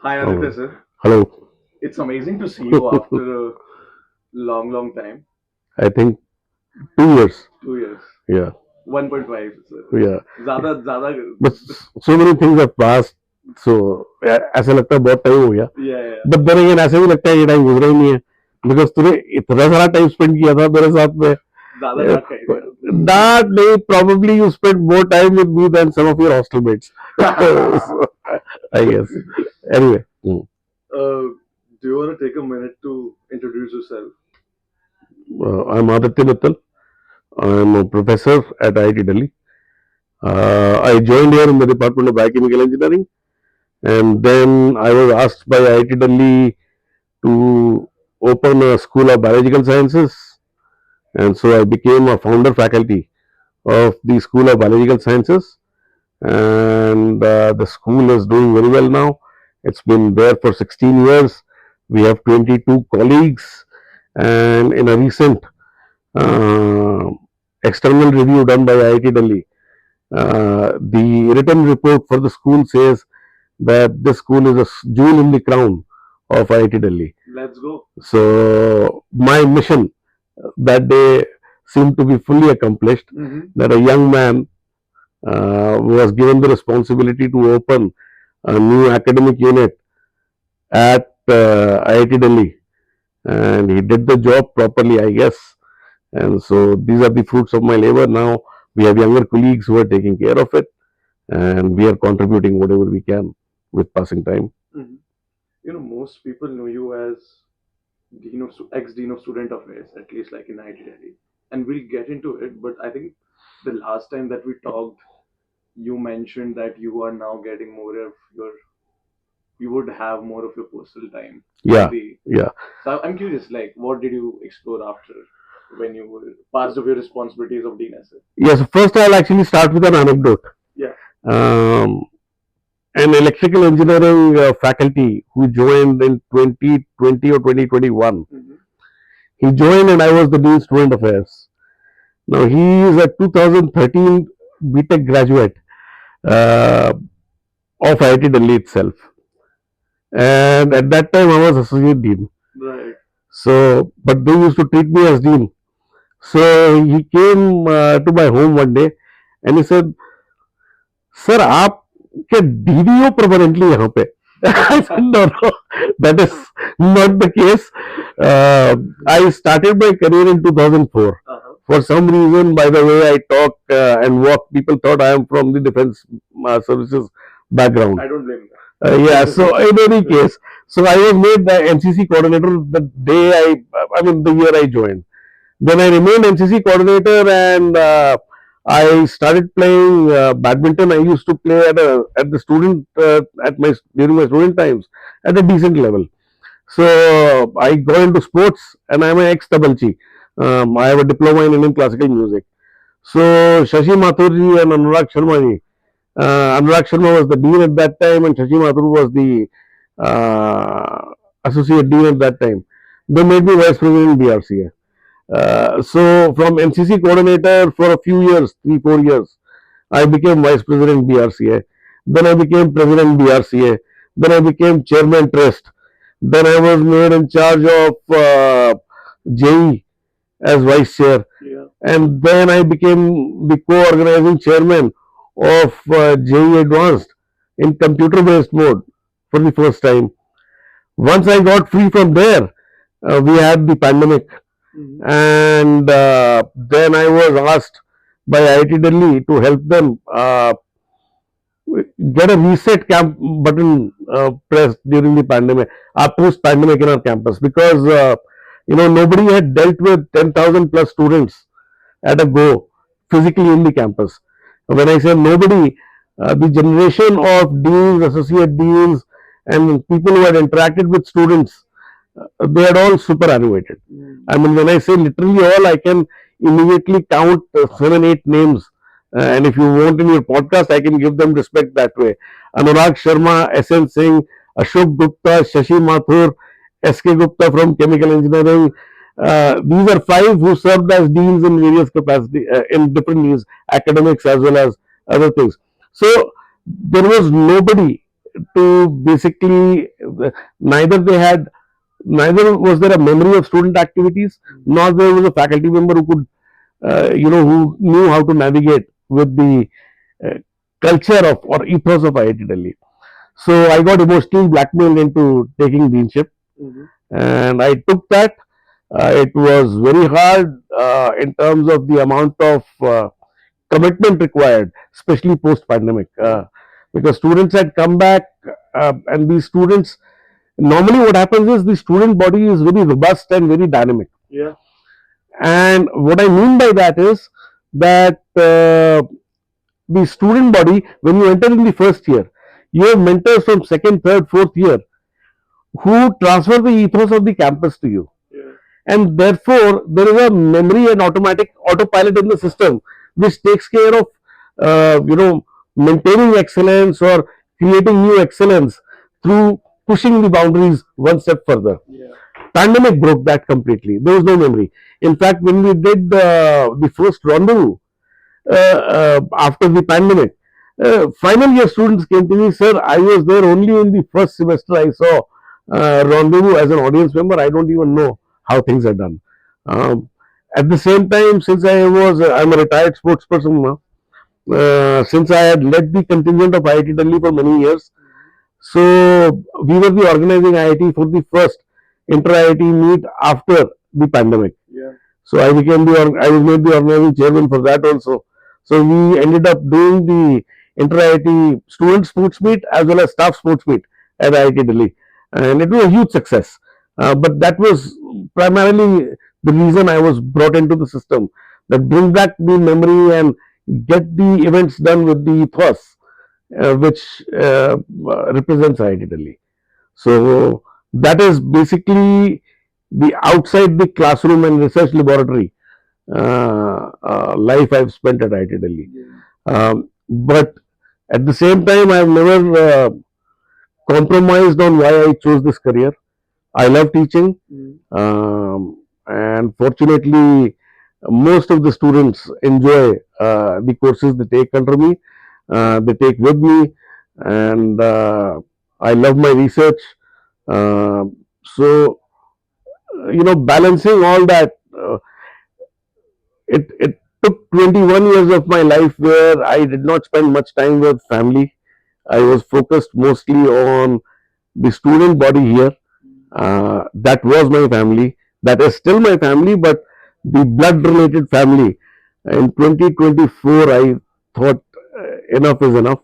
Hi Aditya sir. Hello. It's amazing to see you after a long time. I think 2 years. 2 years. Yeah, 1.5 sir. yeah. ज़्यादा But so many things have passed. So ऐसा लगता है बहुत time हो गया. yeah. But then again ऐसा भी लगता है ये टाइम गुजरा ही नहीं है. Because तूने इतना सारा टाइम स्पेंड किया था मेरे साथ में. ज़्यादा डांट खाएगा. That day probably you spent more time with me than some of your hostel mates. So, I guess. Anyway. Do you want to take a minute to introduce yourself? I'm Aditya Mittal. I'm a professor at IIT Delhi. I joined here in the Department of Biochemical Engineering, and then I was asked by IIT Delhi to open a school of biological sciences, and so I became a founder faculty of the School of Biological Sciences, and the school is doing very well now. It's been there for 16 years. We have 22 colleagues, and in a recent uh, external review done by IIT Delhi, the written report for the school says that this school is a jewel in the crown of IIT Delhi. Let's go. So my mission that day seemed to be fully accomplished. That a young man was given the responsibility to open a new academic unit at IIT Delhi, and he did the job properly, I guess. And so these are the fruits of my labor. Now we have younger colleagues who are taking care of it, and we are contributing whatever we can with passing time. Mhm. Most people know you as ex-dean of student affairs, at least like in IIT Delhi, and we'll get into it. But I think the last time that we talked, you mentioned that you are now getting more of your you would have more of your personal time. Yeah, yeah. So I'm curious, like, what did you explore after when you were passed of your responsibilities of Dean SL? Yes, first I'll actually start with an anecdote. Yeah. Um, an electrical engineering faculty who joined in 2020 or 2021. He joined and I was the Dean Student Affairs. Now he is a 2013 BTech graduate uh, of IIT Delhi itself. And at that time I was Associate Dean. Right. So, but they used to treat me as Dean. So he came to my home one day and he said, "Sir, आप क्या DDO permanently यहाँ पे?" I said, "No, no, that is not the case. I started my career in 2004. For some reason, by the way I talk and walk, people thought I am from the defense services background. I don't blame that. Yeah, so in any case, so I was made the NCC coordinator the day I mean, the year I joined. Then I remained NCC coordinator and I started playing badminton. I used to play at the student at my during my student times at a decent level. So I got into sports and I'm an ex-Tabalchi. I have a diploma in Indian classical music. So Shashi Mathurji and Anurag Sharma was the dean at that time, and Shashi Mathur was the associate dean at that time. They made me vice president in BRCA. So from NCC coordinator for a few years, 3-4 years, I became vice president BRCA. Then I became president BRCA. Then I became chairman trust. Then I was made in charge of JE as vice chair. Yeah. And then I became the co-organizing chairman of JE Advanced in computer-based mode for the first time. Once I got free from there, we had the pandemic. And then I was asked by IIT Delhi to help them get a reset camp button pressed during the pandemic, post pandemic in our campus, because nobody had dealt with 10,000 plus students at a go physically in the campus. When I say nobody, the generation of deans, associate deans, and people who had interacted with students, they had all superannuated. I mean, when I say literally all, I can immediately count 7, 8 names. And if you want in your podcast, I can give them respect that way. Anurag Sharma, SN Singh, Ashok Gupta, Shashi Mathur, SK Gupta from Chemical Engineering. These are 5 who served as deans in various capacity, in different needs, academics as well as other things. So there was nobody to basically, neither they had, neither was there a memory of student activities, nor there was a faculty member who could, who knew how to navigate with the uh, culture of or ethos of IIT Delhi. So I got emotionally blackmailed into taking deanship, and I took that. It was very hard in terms of the amount of commitment required, especially post pandemic, because students had come back, and these students, normally what happens is the student body is very robust and very dynamic. Yeah. And what I mean by that is that the student body, when you enter in the first year, you have mentors from second, third, fourth year who transfer the ethos of the campus to you. Yeah. And therefore, there is a memory and automatic autopilot in the system which takes care of, maintaining excellence or creating new excellence through pushing the boundaries one step further. Yeah. Pandemic broke that completely. There was no memory. In fact, when we did the first rendezvous after the pandemic, final year students came to me, sir, I was there only in the first semester. I saw rendezvous as an audience member. I don't even know how things are done. Um, at the same time, since I'm a retired sports person now, since I had led the contingent of IIT Delhi for many years, so we were the organizing IIT for the first inter-IIT meet after the pandemic. Yeah. So I was made the organizing chairman for that also. So we ended up doing the inter-IIT student sports meet as well as staff sports meet at IIT Delhi, and it was a huge success. But that was primarily the reason I was brought into the system, that bring back the memory and get the events done with the ethos which represents IIT Delhi. So that is basically the outside the classroom and research laboratory life I've spent at IIT Delhi. But at the same time, I've never compromised on why I chose this career. I love teaching, and fortunately, most of the students enjoy the courses they take under me, they take with me, and I love my research. Uh, so, balancing all that, it took 21 years of my life where I did not spend much time with family. I was focused mostly on the student body here. That was my family. That is still my family, but the blood related family. In 2024, I thought enough is enough,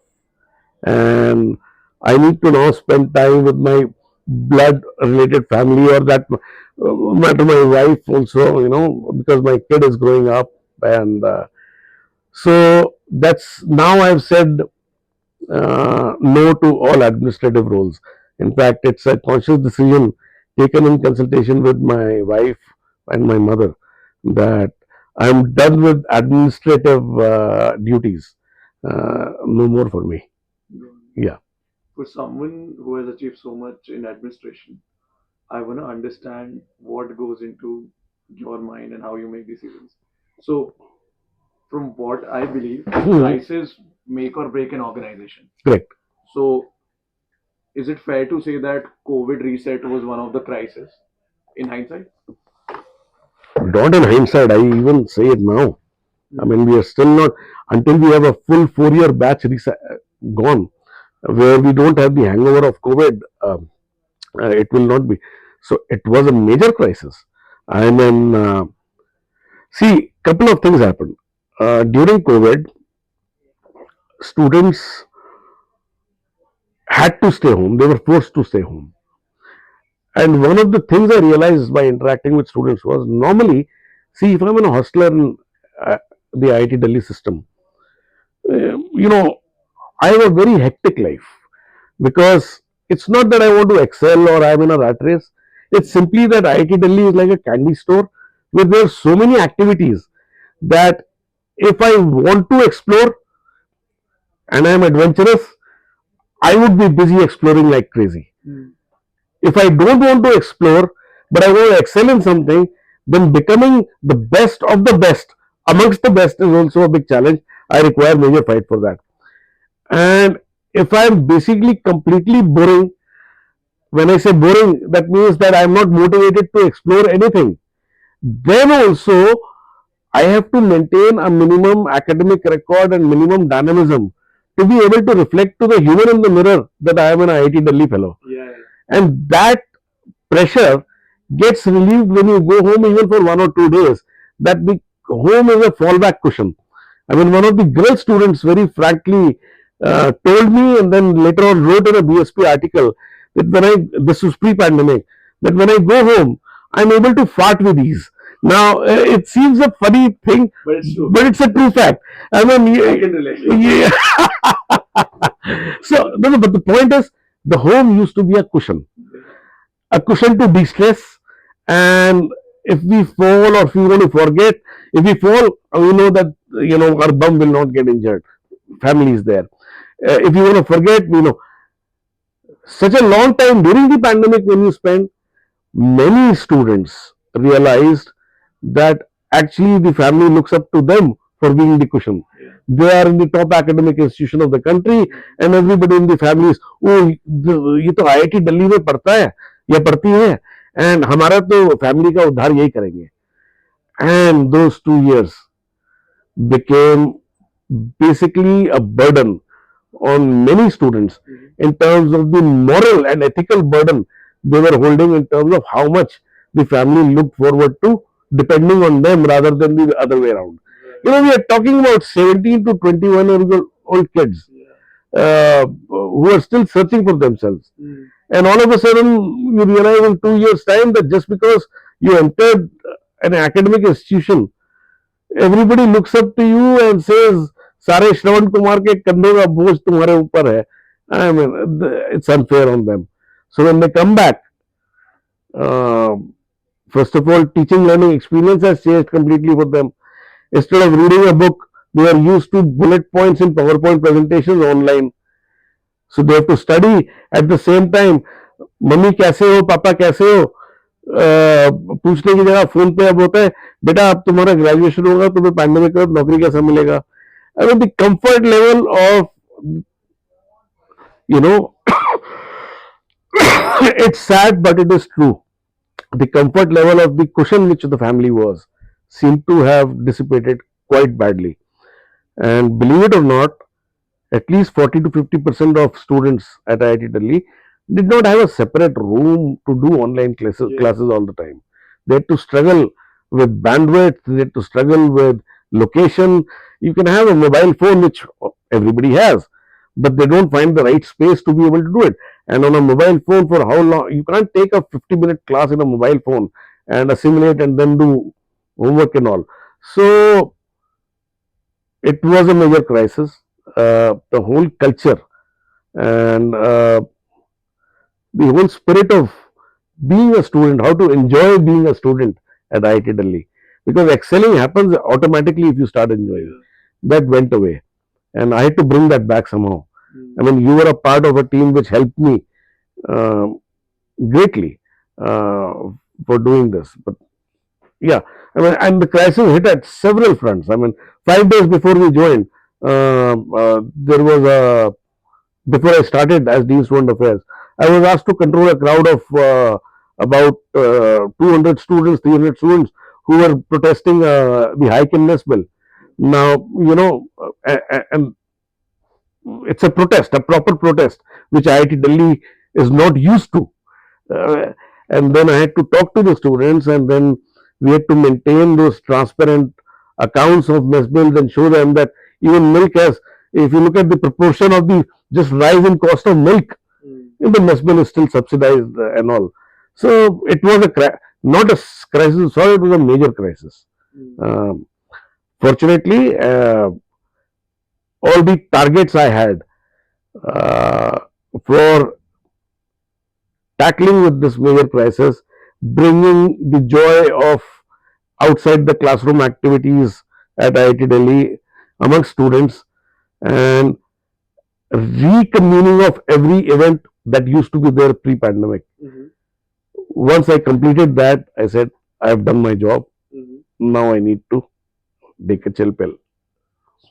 and I need to now spend time with my blood related family, or that matter my wife also, because my kid is growing up, and so that's now I've said no to all administrative roles. In fact, it's a conscious decision taken in consultation with my wife and my mother that I'm done with administrative duties. No more for me. Yeah. For someone who has achieved so much in administration, I want to understand what goes into your mind and how you make decisions. So, from what I believe, crises make or break an organization. Correct. So, is it fair to say that COVID reset was one of the crises in hindsight? Not in hindsight, I even say it now. I mean, we are still not, until we have a full 4 year batch gone, where we don't have the hangover of COVID, it will not be. So it was a major crisis. I mean, see, couple of things happened. During COVID, students had to stay home. They were forced to stay home. And one of the things I realized by interacting with students was, normally, see, if I'm in a hostel in the IIT Delhi system, you know, I have a very hectic life, because it's not that I want to excel or I'm in a rat race. It's simply that IIT Delhi is like a candy store where there are so many activities that if I want to explore and I'm adventurous, I would be busy exploring like crazy. If I don't want to explore, but I want to excel in something, then becoming the best of the best amongst the best is also a big challenge. I require major fight for that. And if I'm basically completely boring, when I say boring, that means that I'm not motivated to explore anything. Then also, I have to maintain a minimum academic record and minimum dynamism to be able to reflect to the human in the mirror that I am an IIT Delhi fellow. Yeah. And that pressure gets relieved when you go home even for 1 or 2 days. That the home is a fallback cushion. I mean, one of the girl students very frankly told me, and then later on wrote in a BSP article that this was pre-pandemic, that when I go home, I'm able to fart with ease. Now, it seems a funny thing, But it's true. but it's a true fact. I mean, I can relate. yeah. So, no, no, but the point is, the home used to be a cushion to de-stress, and if we fall or if we want to forget, if we fall, we know that our bum will not get injured. Family is there. If you want to forget, such a long time during the pandemic when you spend, many students realized that actually the family looks up to them for being the cushion. Yeah. They are in the top academic institution of the country, and everybody in the family is, oh, ये तो IIT Delhi में पढ़ता है या पढ़ती है, and हमारा तो family का उद्धार यही करेंगे. And those 2 years became basically a burden on many students in terms of the moral and ethical burden they were holding in terms of how much the family looked forward to depending on them rather than the other way around. We are talking about 17 to 21-year-old kids who are still searching for themselves. And all of a sudden, you realize in 2 years' time that just because you entered an academic institution, everybody looks up to you and says, सारे श्रवण कुमार के कंधों का बोझ तुम्हारे ऊपर है. I mean, it's unfair on them. So when they come back, uh, first of all, teaching learning experience has changed completely for them. Instead of reading a book, they are used to bullet points in PowerPoint presentations online. So they have to study at the same time. Mummy कैसे हो, पापा कैसे हो, पूछने की जगह phone पे अब होता है, बेटा अब तुम्हारा ग्रेजुएशन होगा, तुम्हें पैंडेमिक के बाद नौकरी कैसे मिलेगा. I mean, the comfort level of, you know, it's sad, but it is true. The comfort level of the cushion which the family was seemed to have dissipated quite badly. And believe it or not, at least 40 to 50% of students at IIT Delhi did not have a separate room to do online classes all the time. They had to struggle with bandwidth, they had to struggle with location. You can have a mobile phone, which everybody has, but they don't find the right space to be able to do it. And on a mobile phone, for how long? You can't take a 50-minute class in a mobile phone and assimilate and then do homework and all. So it was a major crisis. The whole culture and the whole spirit of being a student, how to enjoy being a student at IIT Delhi. Because excelling happens automatically if you start enjoying. That went away. And I had to bring that back somehow. I mean, you were a part of a team which helped me uh, greatly uh, for doing this. But yeah, I mean, and the crisis hit at several fronts. I mean, 5 days before we joined, there was a before I started as Dean Student Affairs, I was asked to control a crowd of about 200 students, 300 students who were protesting the hike in mess bill. Now, and it's a protest, a proper protest, which IIT Delhi is not used to. Uh, and then I had to talk to the students, and then we had to maintain those transparent accounts of mess bills and show them that even milk has, if you look at the proportion of the just rise in cost of milk, the mess bill is still subsidized and all. So it was not a crisis, sorry, it was a major crisis. Um, Fortunately, all the targets I had uh, for tackling with this major crisis, bringing the joy of outside the classroom activities at IIT Delhi among students, and reconvening of every event that used to be there pre-pandemic. Once I completed that, I said, I have done my job. Now I need to take a chill pill.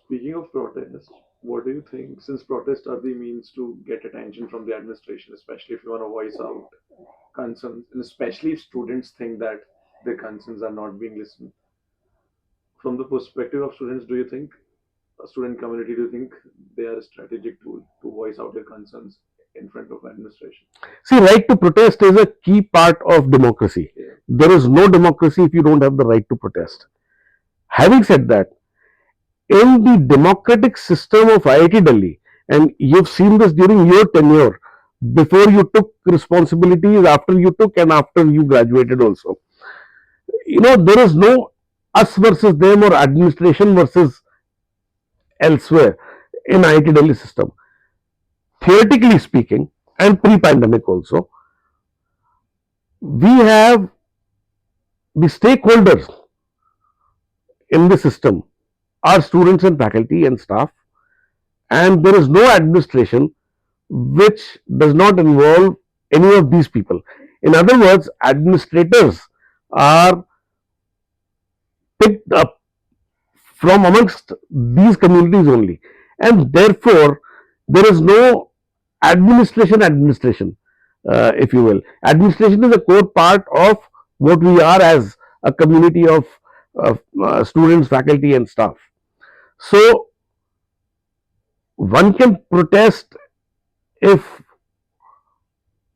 Speaking of protest, What do you think? Since protests are the means to get attention from the administration, especially if you want to voice out concerns, and especially if students think that their concerns are not being listened. From the perspective of students, do you think a student community, do you think they are a strategic tool to voice out their concerns in front of administration? See, right to protest is a key part of democracy. Yeah. There is no democracy if you don't have the right to protest. Having said that, in the democratic system of IIT Delhi, and you've seen this during your tenure, before you took responsibilities, after you took, and after you graduated also, there is no us versus them or administration versus elsewhere in IIT Delhi system. Theoretically speaking, and pre-pandemic also, we have the stakeholders in the system are students and faculty and staff, and there is no administration which does not involve any of these people. In other words, administrators are picked up from amongst these communities only, and therefore there is no administration, if you will. Administration is a core part of what we are as a community of students, faculty, and staff. So one can protest if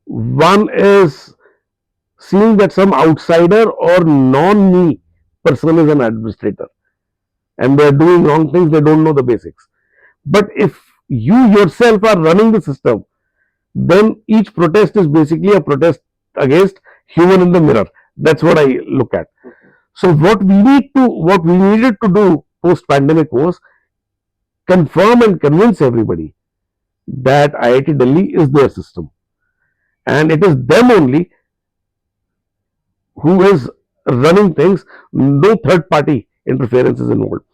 one is seeing that some outsider or non-me person is an administrator and they are doing wrong things, they don't know the basics. But if you yourself are running the system, then each protest is basically a protest against human in the mirror. That's what I look at. So what we needed to do post pandemic was confirm and convince everybody that IIT Delhi is their system, and it is them only who is running things. No third party interference is involved.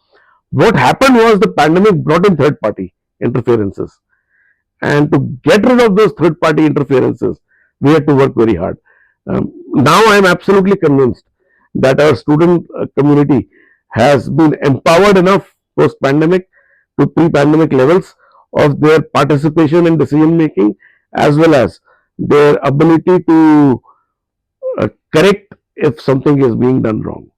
What happened was the pandemic brought in third party interferences, and to get rid of those third party interferences, we had to work very hard. Now I am absolutely convinced that our student community has been empowered enough post pandemic to pre pandemic levels of their participation in decision making, as well as their ability to correct if something is being done wrong.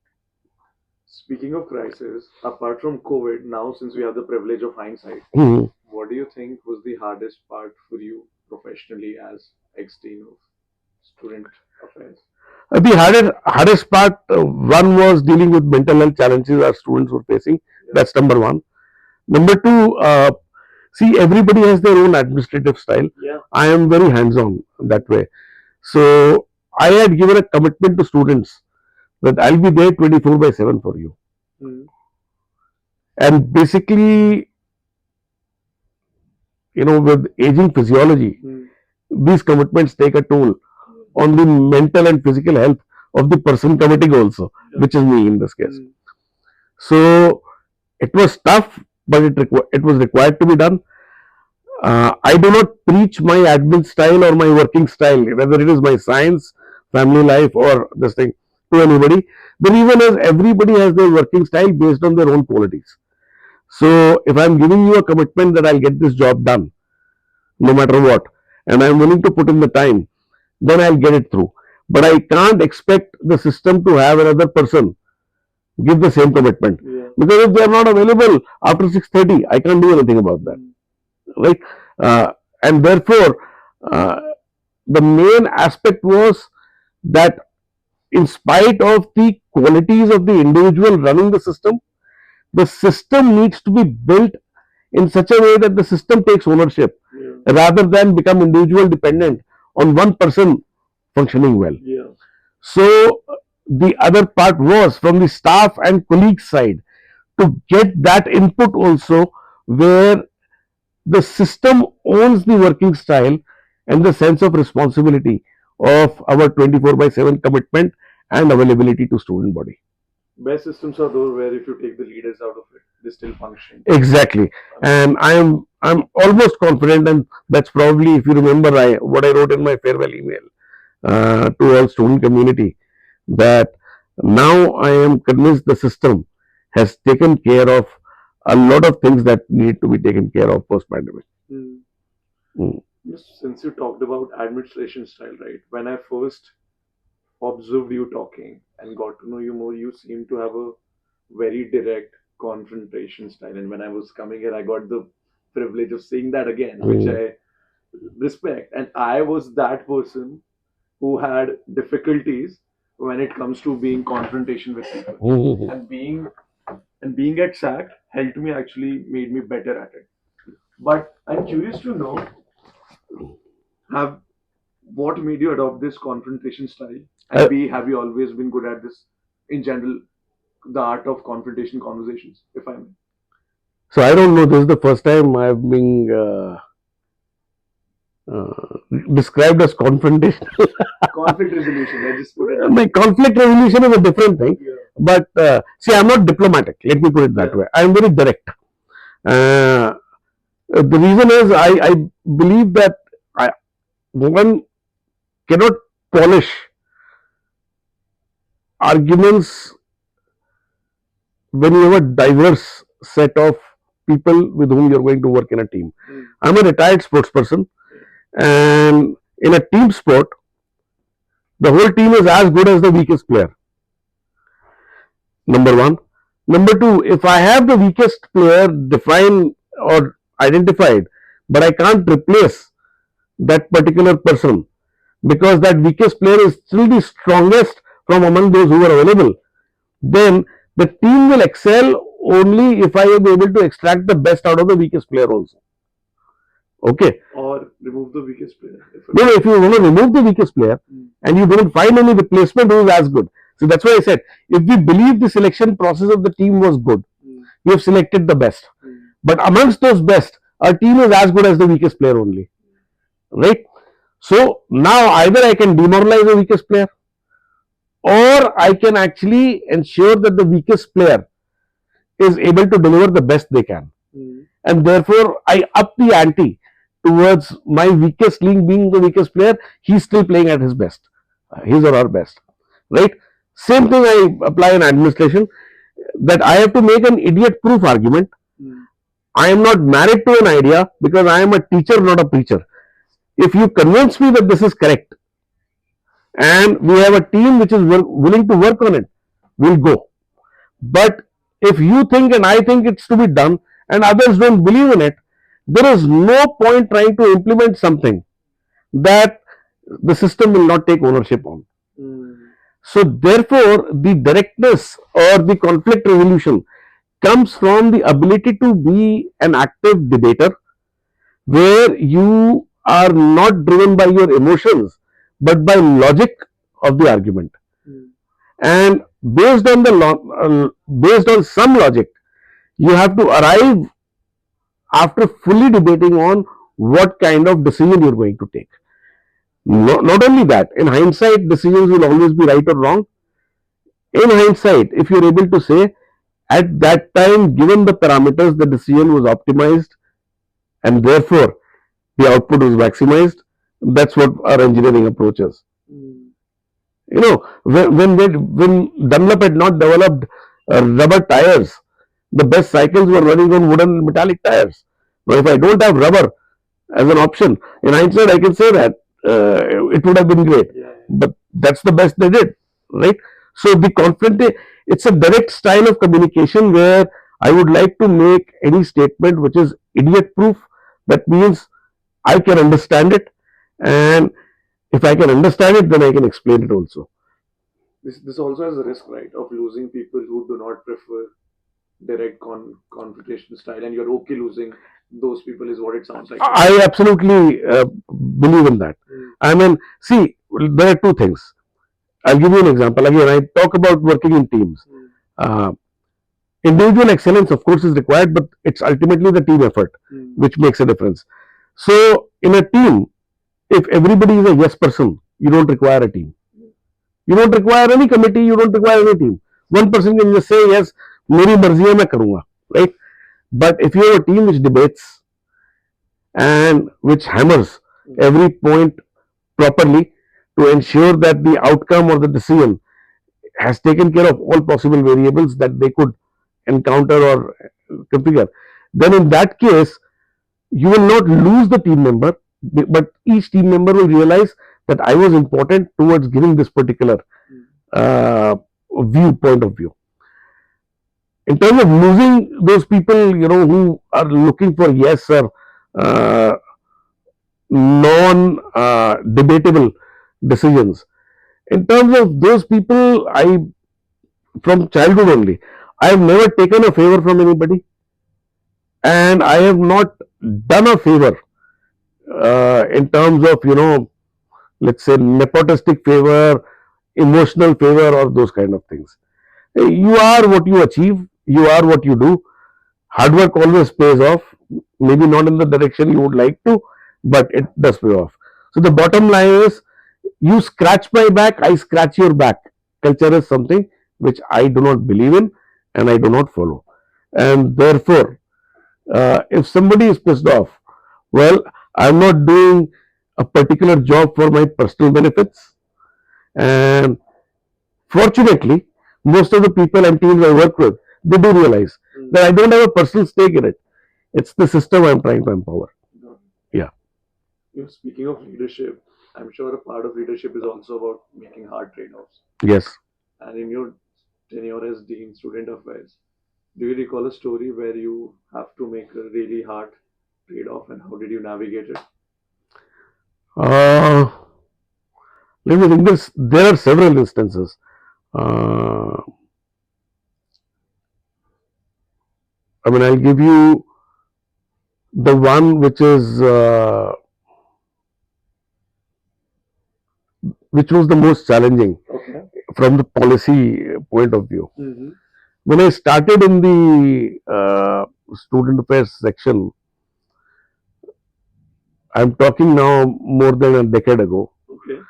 Speaking of crisis, apart from COVID, now since we have the privilege of hindsight, Mhm. what do you think was the hardest part for you professionally as ex-dean of student affairs? The hardest part, one was dealing with mental health challenges our students were facing. Yeah. That's number one. Number two, see, everybody has their own administrative style. Yeah. I am very hands on that way. So I had given a commitment to students that I'll be there 24 by 7 for you. Mm. And basically, with aging physiology, Mm. these commitments take a toll on the mental and physical health of the person committing also, Yeah. which is me in this case. Mm. So it was tough, but it was required to be done. I do not preach my admin style or my working style, whether it is my science, family life, or this thing, to anybody. The reason is everybody has their working style based on their own qualities. So if I'm giving you a commitment that I'll get this job done, no matter what, and I'm willing to put in the time, then I'll get it through. But I can't expect the system to have another person give the same commitment, Yeah. because if they are not available after 6:30, I can't do anything about that, Mm. right? And therefore, uh, the main aspect was that in spite of the qualities of the individual running the system needs to be built in such a way that the system takes ownership, Yeah. rather than become individual dependent on one person functioning well. Yeah. So the other part was from the staff and colleagues side to get that input also, where the system owns the working style and the sense of responsibility of our 24 by 7 commitment and availability to student body. Best systems are those where if you take the leaders out of it, they still function. Exactly. And I'm almost confident, and that's probably, if you remember, what I wrote in my farewell email to all student community, that now I am convinced the system has taken care of a lot of things that need to be taken care of post pandemic. Hmm. Mm. Yes, since you talked about administration style, right? When I first observed you talking and got to know you more, you seem to have a very direct confrontation style. And when I was coming here, I got the privilege of seeing that again, which Mm. I respect. And I was that person who had difficulties when it comes to being confrontation with people. Mm. And being at SAC helped me, actually made me better at it. But I'm curious to know, have what made you adopt this confrontation style? And Uh, B, have you always been good at this in general, the art of confrontation conversations, if I may? so I don't know. This is the first time I've been described as confrontational. Conflict resolution, let's just put it that My way. conflict resolution is a different thing. Yeah. But see, I'm not diplomatic. Let me put it that Yeah. way. I'm very direct. Uh, the reason is I believe that I, one cannot polish arguments when you have a diverse set of people with whom you're going to work in a team. Mm. I'm a retired sports person, and in a team sport, the whole team is as good as the weakest player. Number one. Number two, if I have the weakest player defined or identified, but I can't replace that particular person because that weakest player is still the strongest from among those who are available, then the team will excel only if I am able to extract the best out of the weakest player also. Okay. Or remove the weakest player. No, if you want to remove the weakest player and you don't find any replacement who is as good. So that's why I said, if we believe the selection process of the team was good, we have selected the best. But amongst those best, our team is as good as the weakest player only. Right? So now either I can demoralize the weakest player or I can actually ensure that the weakest player is able to deliver the best they can. And therefore, I up the ante towards my weakest link being the weakest player. He's still playing at his best, his or her best, right? Same thing I apply in administration, that I have to make an idiot-proof argument. I am not married to an idea because I am a teacher, not a preacher. If you convince me that this is correct, and we have a team which is willing to work on it, we'll go. But if you think and I think it's to be done and others don't believe in it, there is no point trying to implement something that the system will not take ownership on. So therefore, the directness or the conflict resolution comes from the ability to be an active debater where you are not driven by your emotions but by logic of the argument. And based on based on some logic, you have to arrive after fully debating on what kind of decision you're going to take. Not only that, in hindsight, decisions will always be right or wrong. In hindsight, if you're able to say, at that time, given the parameters, the decision was optimized and therefore the output was maximized, that's what our engineering approach is. You know, when Dunlop had not developed rubber tires, the best cycles were running on wooden metallic tires. Now, if I don't have rubber as an option, in hindsight, I can say that it would have been great. But that's the best they did, right? So the conflict, it's a direct style of communication where I would like to make any statement which is idiot proof. That means I can understand it, and if I can understand it, then I can explain it also. This also has a risk, right, of losing people who do not prefer direct confrontation style, and you're okay losing those people, is what it sounds like. I absolutely believe in that. I mean, see, there are two things. I'll give you an example. Again, I talk about working in teams. Uh, Individual excellence, of course, is required, but it's ultimately the team effort which makes a difference. So, in a team, if everybody is a yes person, you don't require a team. You don't require any committee, you don't require any team. One person can just say, yes, मेरी मर्जी है मैं करूंगा, right? But if you have a team which debates and which hammers every point properly to ensure that the outcome or the decision has taken care of all possible variables that they could encounter or configure, then in that case, you will not lose the team member, but each team member will realize that I was important towards giving this particular uh, point of view. In terms of losing those people, who are looking for yes or non debatable decisions. In terms of those people, I from childhood only, I have never taken a favor from anybody, and I have not done a favor in terms of let's say nepotistic favor, emotional favor, or those kind of things. You are what you achieve. You are what you do. Hard work always pays off. Maybe not in the direction you would like to, but it does pay off. So the bottom line is, you scratch my back, I scratch your back. Culture is something which I do not believe in and I do not follow. And therefore, if somebody is pissed off, well, I'm not doing a particular job for my personal benefits. And fortunately, most of the people and teams I work with, they do realize that I don't have a personal stake in it. It's the system I'm trying to empower. Yeah. Speaking of leadership, I'm sure a part of leadership is also about making hard trade-offs. Yes. And in your tenure as Dean Student Affairs, do you recall a story where you have to make a really hard trade-off, and how did you navigate it? Uh, Let me think. There are several instances. Uh, I'll give you the one which was the most challenging. Okay. From the policy point of view. Mm-hmm. When I started in the student affairs section, I'm talking now more than a decade ago, Okay.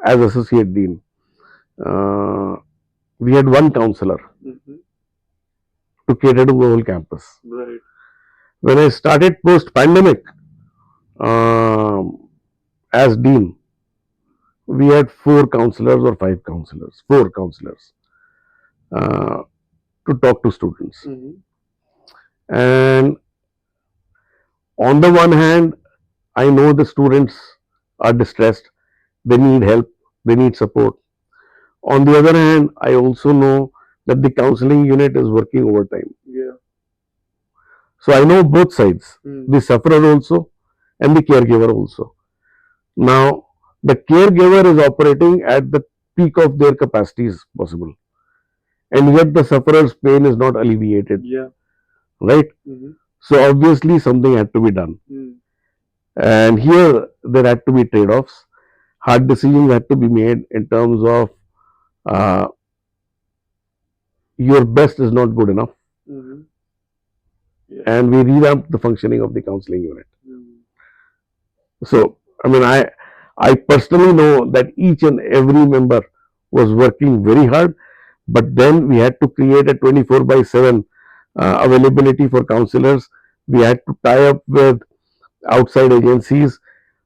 as associate dean. Uh, we had one counselor Mm-hmm. to cater to the whole campus. Right. When I started post pandemic as dean, we had four counselors or five counselors, four counselors uh, to talk to students. Mm-hmm. And on the one hand, I know the students are distressed, they need help, they need support. On the other hand, I also know that the counseling unit is working overtime. Yeah. So I know both sides, the sufferer also and the caregiver also. Now, the caregiver is operating at the peak of their capacities possible, and yet the sufferer's pain is not alleviated. Yeah. Right? Mm-hmm. So obviously something had to be done. And here there had to be trade-offs. Hard decisions had to be made in terms of uh, your best is not good enough. Mm-hmm. Yeah. And we revamped the functioning of the counseling unit. So, I personally know that each and every member was working very hard, but then we had to create a 24 by 7 availability for counselors. We had to tie up with outside agencies.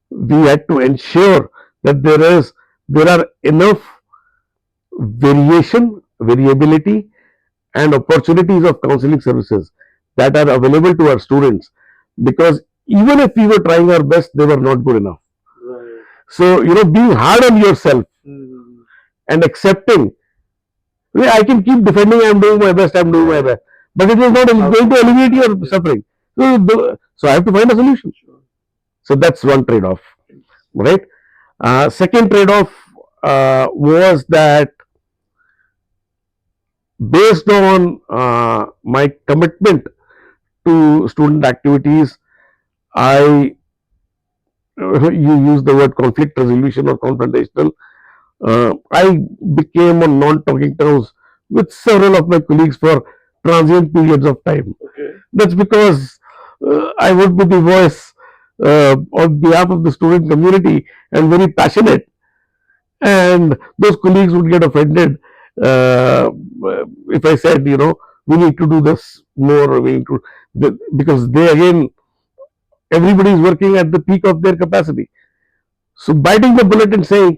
We had to ensure that there are enough variability, and opportunities of counseling services that are available to our students, because even if we were trying our best, they were not good enough. Right. So, being hard on yourself and accepting, I can keep defending, I'm doing my best, I'm doing my best, but it is not going to alleviate your suffering. So I have to find a solution. So that's one trade off, right? Second trade off was that, based on my commitment to student activities, I you use the word conflict resolution or confrontational. I became on non-talking terms with several of my colleagues for transient periods of time. Okay. That's because I would be the voice on behalf of the student community and very passionate, and those colleagues would get offended uh, if I said, we need to do this more, we need to, because they again, everybody is working at the peak of their capacity. So biting the bullet and saying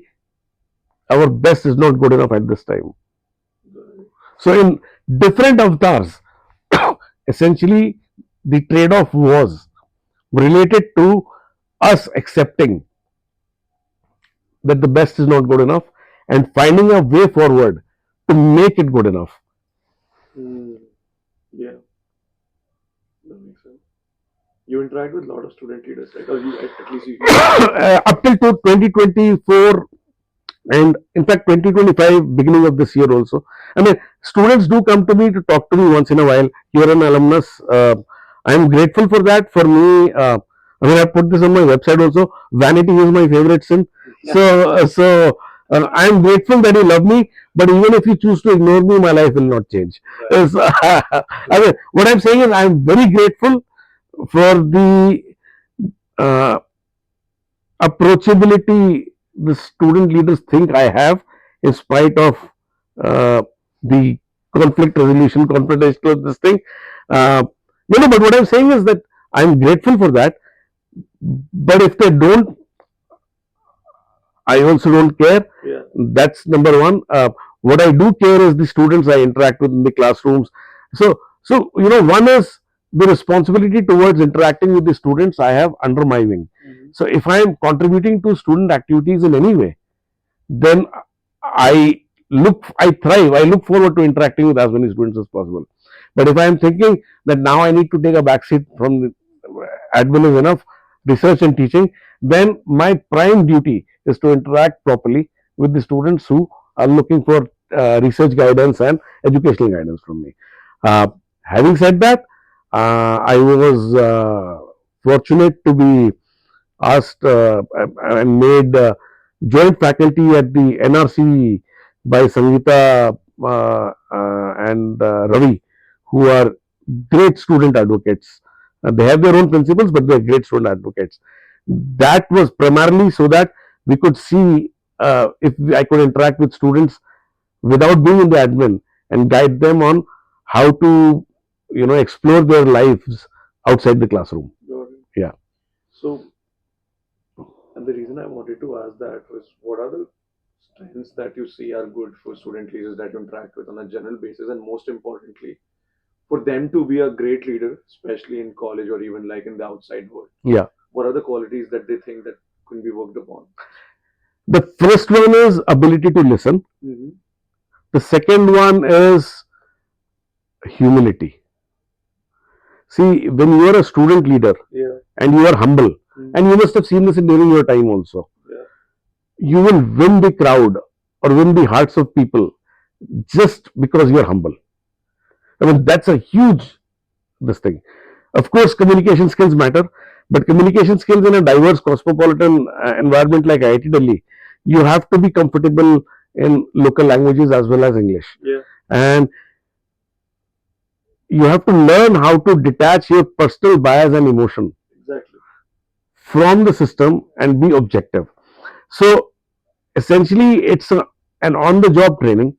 our best is not good enough at this time. So in different avatars, essentially the trade-off was related to us accepting that the best is not good enough and finding a way forward to make it good enough. Mm, yeah, that makes sense. You interact with a lot of student leaders, right? Or you at least you used to. Up till to 2024, and in fact 2025, beginning of this year also, I mean, students do come to me to talk to me once in a while. You're an alumnus. I'm grateful for that. For me, I mean, I put this on my website also. Vanity is my favorite sin. So I'm grateful that you love me, but even if you choose to ignore me, my life will not change. Right. So, I mean, what I'm saying is I'm very grateful for the uh, approachability the student leaders think I have, in spite of uh, the conflict resolution, confrontational this thing. But what I'm saying is that I'm grateful for that. But if they don't, I also don't care. Yeah. That's number one. What I do care is the students I interact with in the classrooms. One is the responsibility towards interacting with the students I have under my wing. Mm-hmm. So if I am contributing to student activities in any way, then I thrive. I look forward to interacting with as many students as possible. But if I am thinking that now I need to take a backseat from the admin is enough, research and teaching, then my prime duty is to interact properly with the students who are looking for research guidance and educational guidance from me. Having said that, I was fortunate to be asked and made joint faculty at the NRC by Sangeeta and Ravi, who are great student advocates. They have their own principles, but they are great student advocates. That was primarily so that we could see if I could interact with students without being in the admin and guide them on how to, explore their lives outside the classroom. Yeah. So, and the reason I wanted to ask that was, what are the strengths that you see are good for student leaders that you interact with on a general basis, and most importantly, for them to be a great leader, especially in college or even like in the outside world? Yeah. What are the qualities that they think that can be worked upon? The first one is ability to listen. Mm-hmm. The second one is humility. See, when you are a student leader, Yeah. and you are humble, and you must have seen this during your time also, Yeah. you will win the crowd or win the hearts of people just because you are humble. I mean, that's a huge this thing. Of course, communication skills matter, but communication skills in a diverse cosmopolitan environment like IIT Delhi, you have to be comfortable in local languages as well as English. Yeah. And you have to learn how to detach your personal bias and emotion Exactly. from the system and be objective. So essentially, it's an on-the-job training.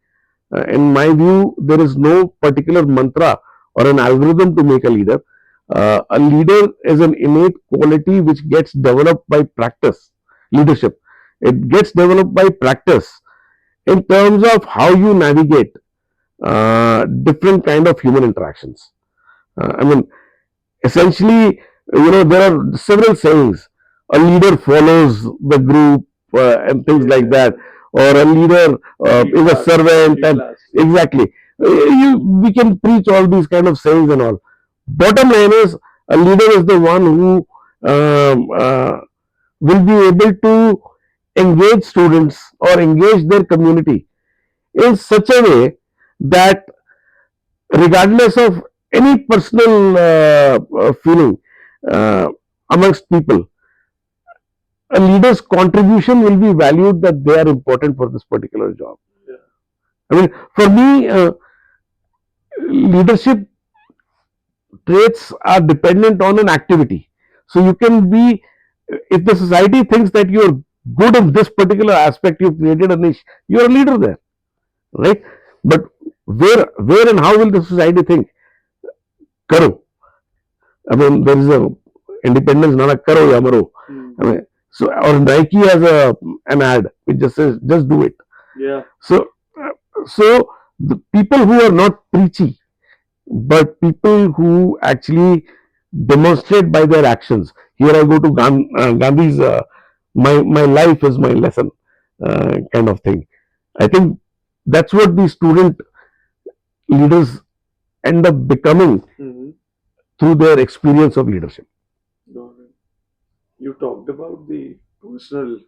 In my view, there is no particular mantra or an algorithm to make a leader. A leader is an innate quality which gets developed by practice. Leadership, it gets developed by practice in terms of how you navigate different kind of human interactions. I mean, essentially, there are several sayings. A leader follows the group and things like that, or a leader is a servant, and exactly. We can preach all these kind of sayings and all. Bottom line is, a leader is the one who will be able to engage students or engage their community in such a way that regardless of any personal feeling uh, amongst people, a leader's contribution will be valued that they are important for this particular job. Yeah. I mean, for me, leadership traits are dependent on an activity. So you can be, if the society thinks that you're good in this particular aspect, you've created a niche, you're a leader there, right? But where and how will the society think? Karo. I mean, there is a independence, not a karo ya maro. I mean, so or Nike has an ad which just says, just do it. Yeah. So the people who are not preachy, but people who actually demonstrate by their actions. Here I go to Gandhi's my life is my lesson kind of thing. I think that's what the student leaders end up becoming through their experience of leadership. Got it. You talked about the personal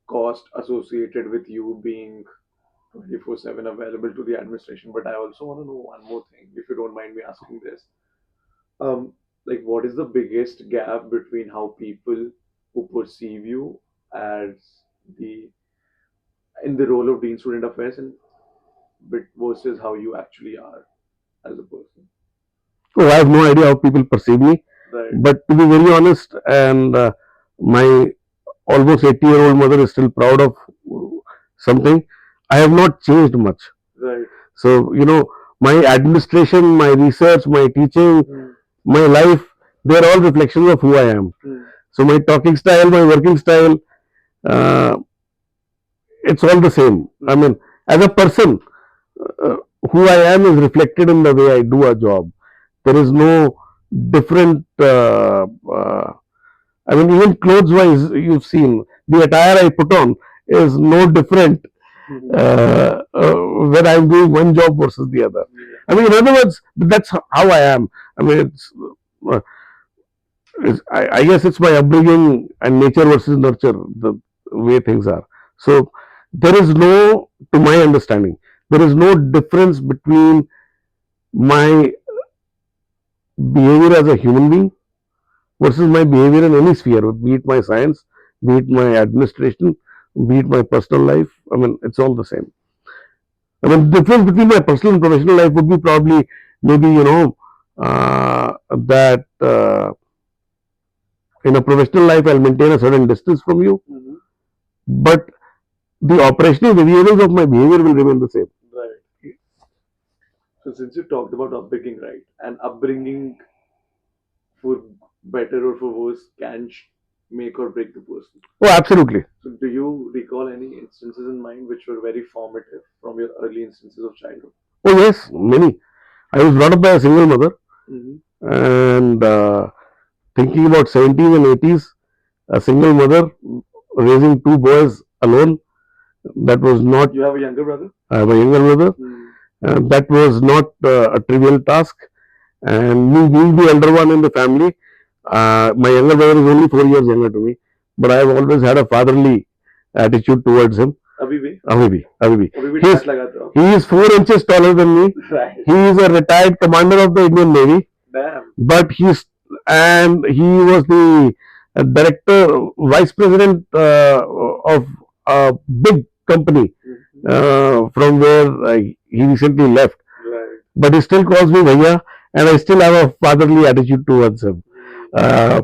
cost associated with you being 24/7 available to the administration, but I also want to know one more thing, if you don't mind me asking this. Um, like, what is the biggest gap between how people who perceive you as the in the role of Dean Student Affairs and but versus how you actually are as a person? So I have no idea how people perceive me, Right, but to be very honest, and my almost 80-year-old mother is still proud of something. I have not changed much. right. So, my administration, my research, my teaching, my life, they're all reflections of who I am. So, my talking style, my working style, uh, it's all the same. I mean, as a person, uh, who I am is reflected in the way I do a job. There is no different, I mean, even clothes wise, you've seen the attire I put on is no different when I'm doing one job versus the other. I mean, in other words, that's how I am. I mean, uh, I guess it's my upbringing and nature versus nurture, the way things are. So there is no, to my understanding, there is no difference between my behavior as a human being versus my behavior in any sphere, be it my science, be it my administration, be it my personal life. I mean, it's all the same. I mean, the difference between my personal and professional life would be probably maybe, that in a professional life I'll maintain a certain distance from you, but the operational variables of my behavior will remain the same. Right. So since you talked about upbringing, right, and upbringing for better or for worse can make or break the person. Oh, absolutely. So do you recall any instances in mind which were very formative from your early instances of childhood? Oh, yes, many. I was brought up by a single mother, and thinking about 70s and 80s, a single mother raising two boys alone, that was not. You have a younger brother? I have a younger brother. That was not a trivial task. And me being the elder one in the family, my younger brother is only 4 years younger to me, but I have always had a fatherly attitude towards him. अभी भी Abhi bhi. अभी भी He ठाट is, लगाते हो? he is 4 inches taller than me. Right. He is a retired commander of the Indian Navy, Damn. but he was the director, vice president of a big company from where he recently left. Right. But he still calls me Bhaiya, and I still have a fatherly attitude towards him. Uh,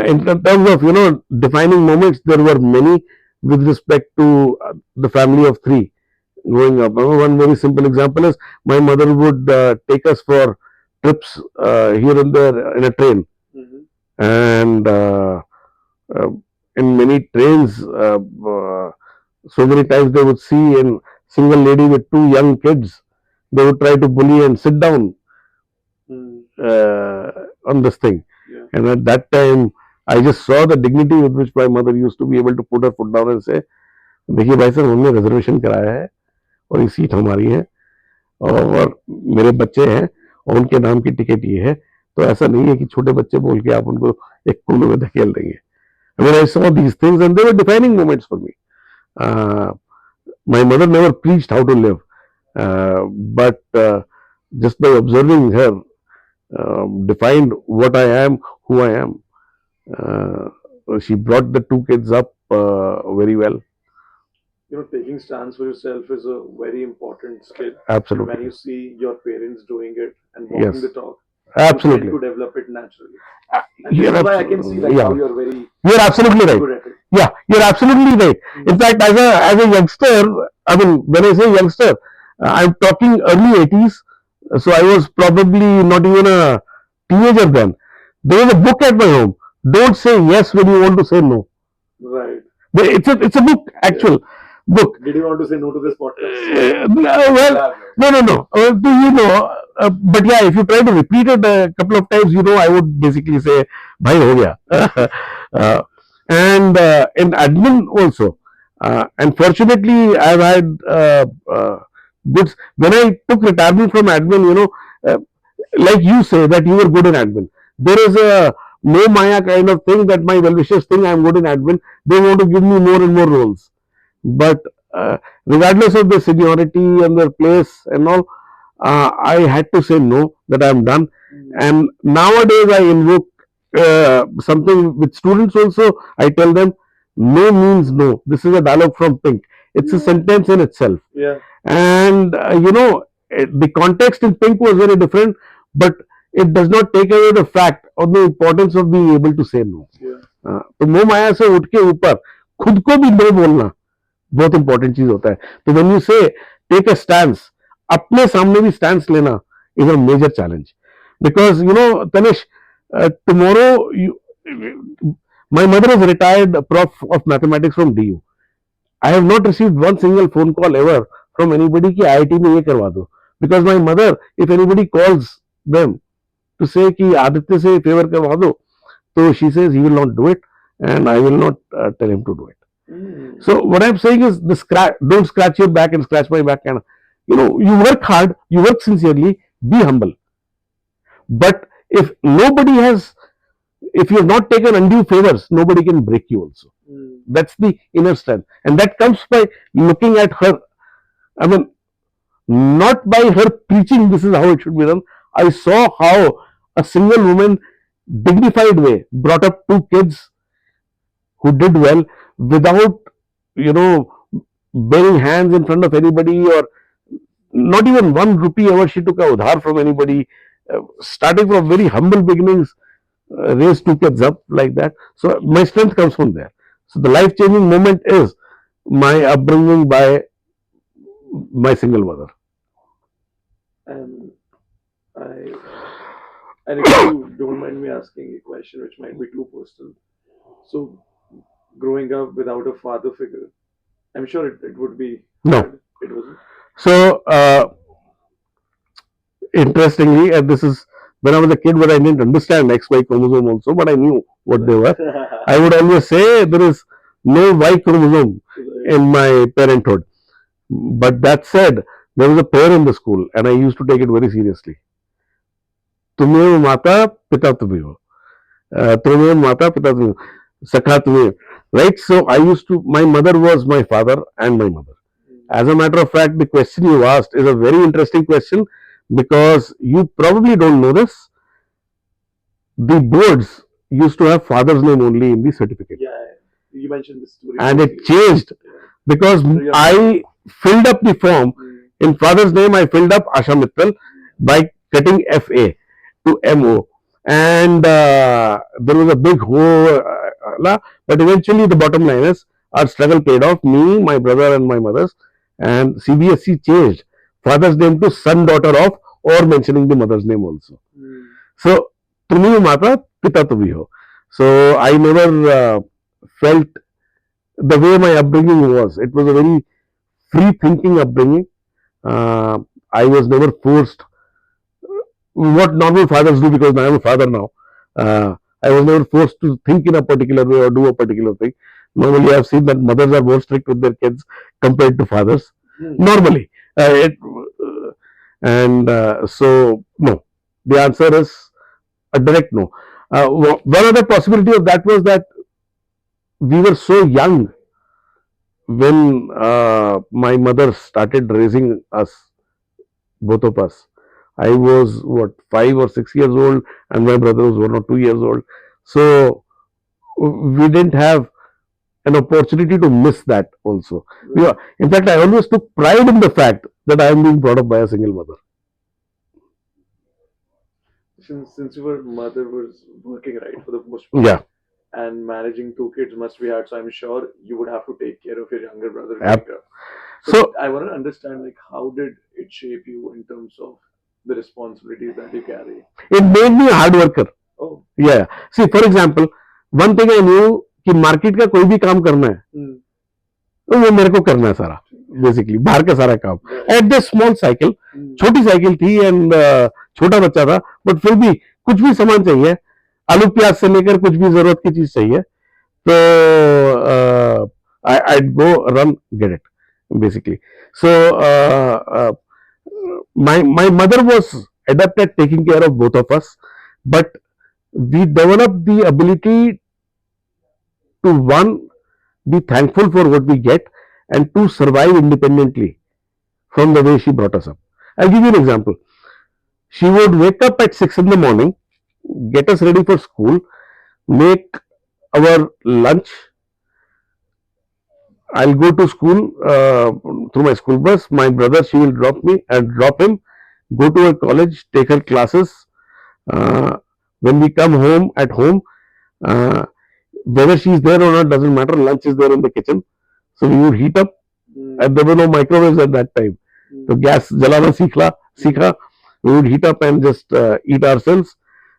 in terms of defining moments, there were many with respect to the family of three growing up. One very simple example is my mother would take us for trips here and there in a train, and uh, in many trains, so many times they would see a single lady with two young kids. They would try to bully and sit down on this thing. Yeah. And at that time, I just saw the dignity with which my mother used to be able to put her foot down and say, देखिए भाई साहब हमने reservation कराया है और ये seat हमारी है और मेरे बच्चे हैं और उनके नाम की टिकट ये है तो ऐसा नहीं है कि छोटे बच्चे बोल के आप उनको एक कोने में धकेल देंगे. I mean, I saw these things and they were defining moments for me. My mother never preached how to live, but just by observing her, defined what I am, who I am. She brought the two kids up very well. Taking stance for yourself is a very important skill. Absolutely. When you see your parents doing it and walking Yes. the talk, Absolutely. you tend to develop it naturally. You're That's why I can see how you're very You're absolutely right. good at it. Yeah, you're absolutely right. In fact, as a youngster, I mean, when I say youngster, I'm talking early 80s. So I was probably not even a teenager then. There was a book at my home. Don't say yes when you want to say no. Right. It's a book actual. book. Did you want to say no to this podcast? Well, no. You know, but yeah, if you try to repeat it a couple of times, you know, I would basically say, "Bhai ho gaya." uh, and in admin also. Unfortunately, I've had good. When I took retirement from admin, you know, uh, like you say that you were good in admin. There is a no Maya kind of thing that my well wishers think I'm good in admin. They want to give me more and more roles. But regardless of the seniority and the place and all, I had to say no, that I'm done. And nowadays I invoke something with students also. I tell them no means no. This is a dialogue from Pink. It's a sentence in itself. Yeah. And you know, the context in Pink was very different, but it does not take away the fact of the importance of being able to say no. तो मोह माया से उठ के ऊपर खुद को भी no बोलना बहुत इंपॉर्टेंट चीज होता है. तो when you say take a stance, अपने सामने भी स्टैंस लेना is a major challenge. Because you know Tanish, tomorrow my mother is retired prof of mathematics from DU. I have not received one single phone call ever from anybody कि IIT में ये करवा दो. Because my mother, if anybody calls them to say कि आदित्य से favour करवा दो, तो she says he will not do it and I will not tell him to do it. So what I'm saying is, don't scratch your back and scratch my back. And you know, you work hard, you work sincerely, be humble. But if you have not taken undue favors, nobody can break you also. That's the inner strength, and that comes by looking at her. I mean, not by her preaching. This is how it should be done. I saw how a single woman, dignified way, brought up two kids who did well without, you know, bearing hands in front of anybody, or not even 1 rupee ever she took a udhar from anybody. Starting from very humble beginnings, raised two kids up like that. So my strength comes from there. So the life changing moment is my upbringing by my single mother. And I, and if you don't mind me asking a question which might be too personal. So, growing up without a father figure, I'm sure it would be No. hard. It wasn't. So interestingly, and this is when I was a kid, but I didn't understand XY chromosome also, but I knew what they were. I would always say there is no Y chromosome in my parenthood. But that said, there was a prayer in the school, and I used to take it very seriously. तुम्हें माता पिता तुम्हें हो, तुम्हें माता पिता तुम्हें सखा तुम्हें. Right? So I used to. My mother was my father and my mother. As a matter of fact, the question you asked is a very interesting question, because you probably don't know this. The boards used to have father's name only in the certificate. Yeah, you mentioned this story. And it changed because I filled up the form. In father's name, I filled up Asha Mittal by cutting FA to MO. And there was a big ho, but eventually the bottom line is our struggle paid off, me, my brother, and my mother's. And CBSE changed father's name to son, daughter of, or mentioning the mother's name also. So, Tumi Mata, Pita Tumi ho. So, I never felt the way my upbringing was. It was a very free thinking upbringing. I was never forced what normal fathers do, because I am a father now. I was never forced to think in a particular way or do a particular thing. Normally, I have seen that mothers are more strict with their kids compared to fathers. Normally, so no. The answer is a direct no. One other possibility of that was that we were so young when my mother started raising us, both of us. I was 5 or 6 years old, and my brother was 1 or 2 years old. So we didn't have an opportunity to miss that also. Yeah. In fact, I always took pride in the fact that I am being brought up by a single mother. Since your mother was working, right, for the most part, Yeah, and managing two kids must be hard. So I'm sure you would have to take care of your younger brother. So I want to understand, like, how did it shape you in terms of the responsibilities that you carry? It made me a hard worker. Oh. Yeah. See, for example, one thing I knew कि market का कोई भी काम करना है, तो वो मेरे को करना है सारा, बेसिकली बाहर का सारा काम एट द स्मॉल साइकिल. छोटी साइकिल थी एंड छोटा बच्चा था, बट फिर भी कुछ भी सामान चाहिए, आलू प्याज से लेकर कुछ भी जरूरत की चीज चाहिए, तो I go run get it basically. So my mother was adept at taking care of both of us, but we developed the ability to one be thankful for what we get and to survive independently from the way she brought us up. I'll give you an example. She would wake up at 6 in the morning, get us ready for school, make our lunch. I'll go to school through my school bus. My brother, she will drop me and drop him, go to her college, take her classes. Uh, when we come home at home, uh, whether she's there or not doesn't matter. Lunch is there in the kitchen, so we would heat up. And there were no microwaves at that time. So gas jalana सीखा. We would heat up and just eat ourselves.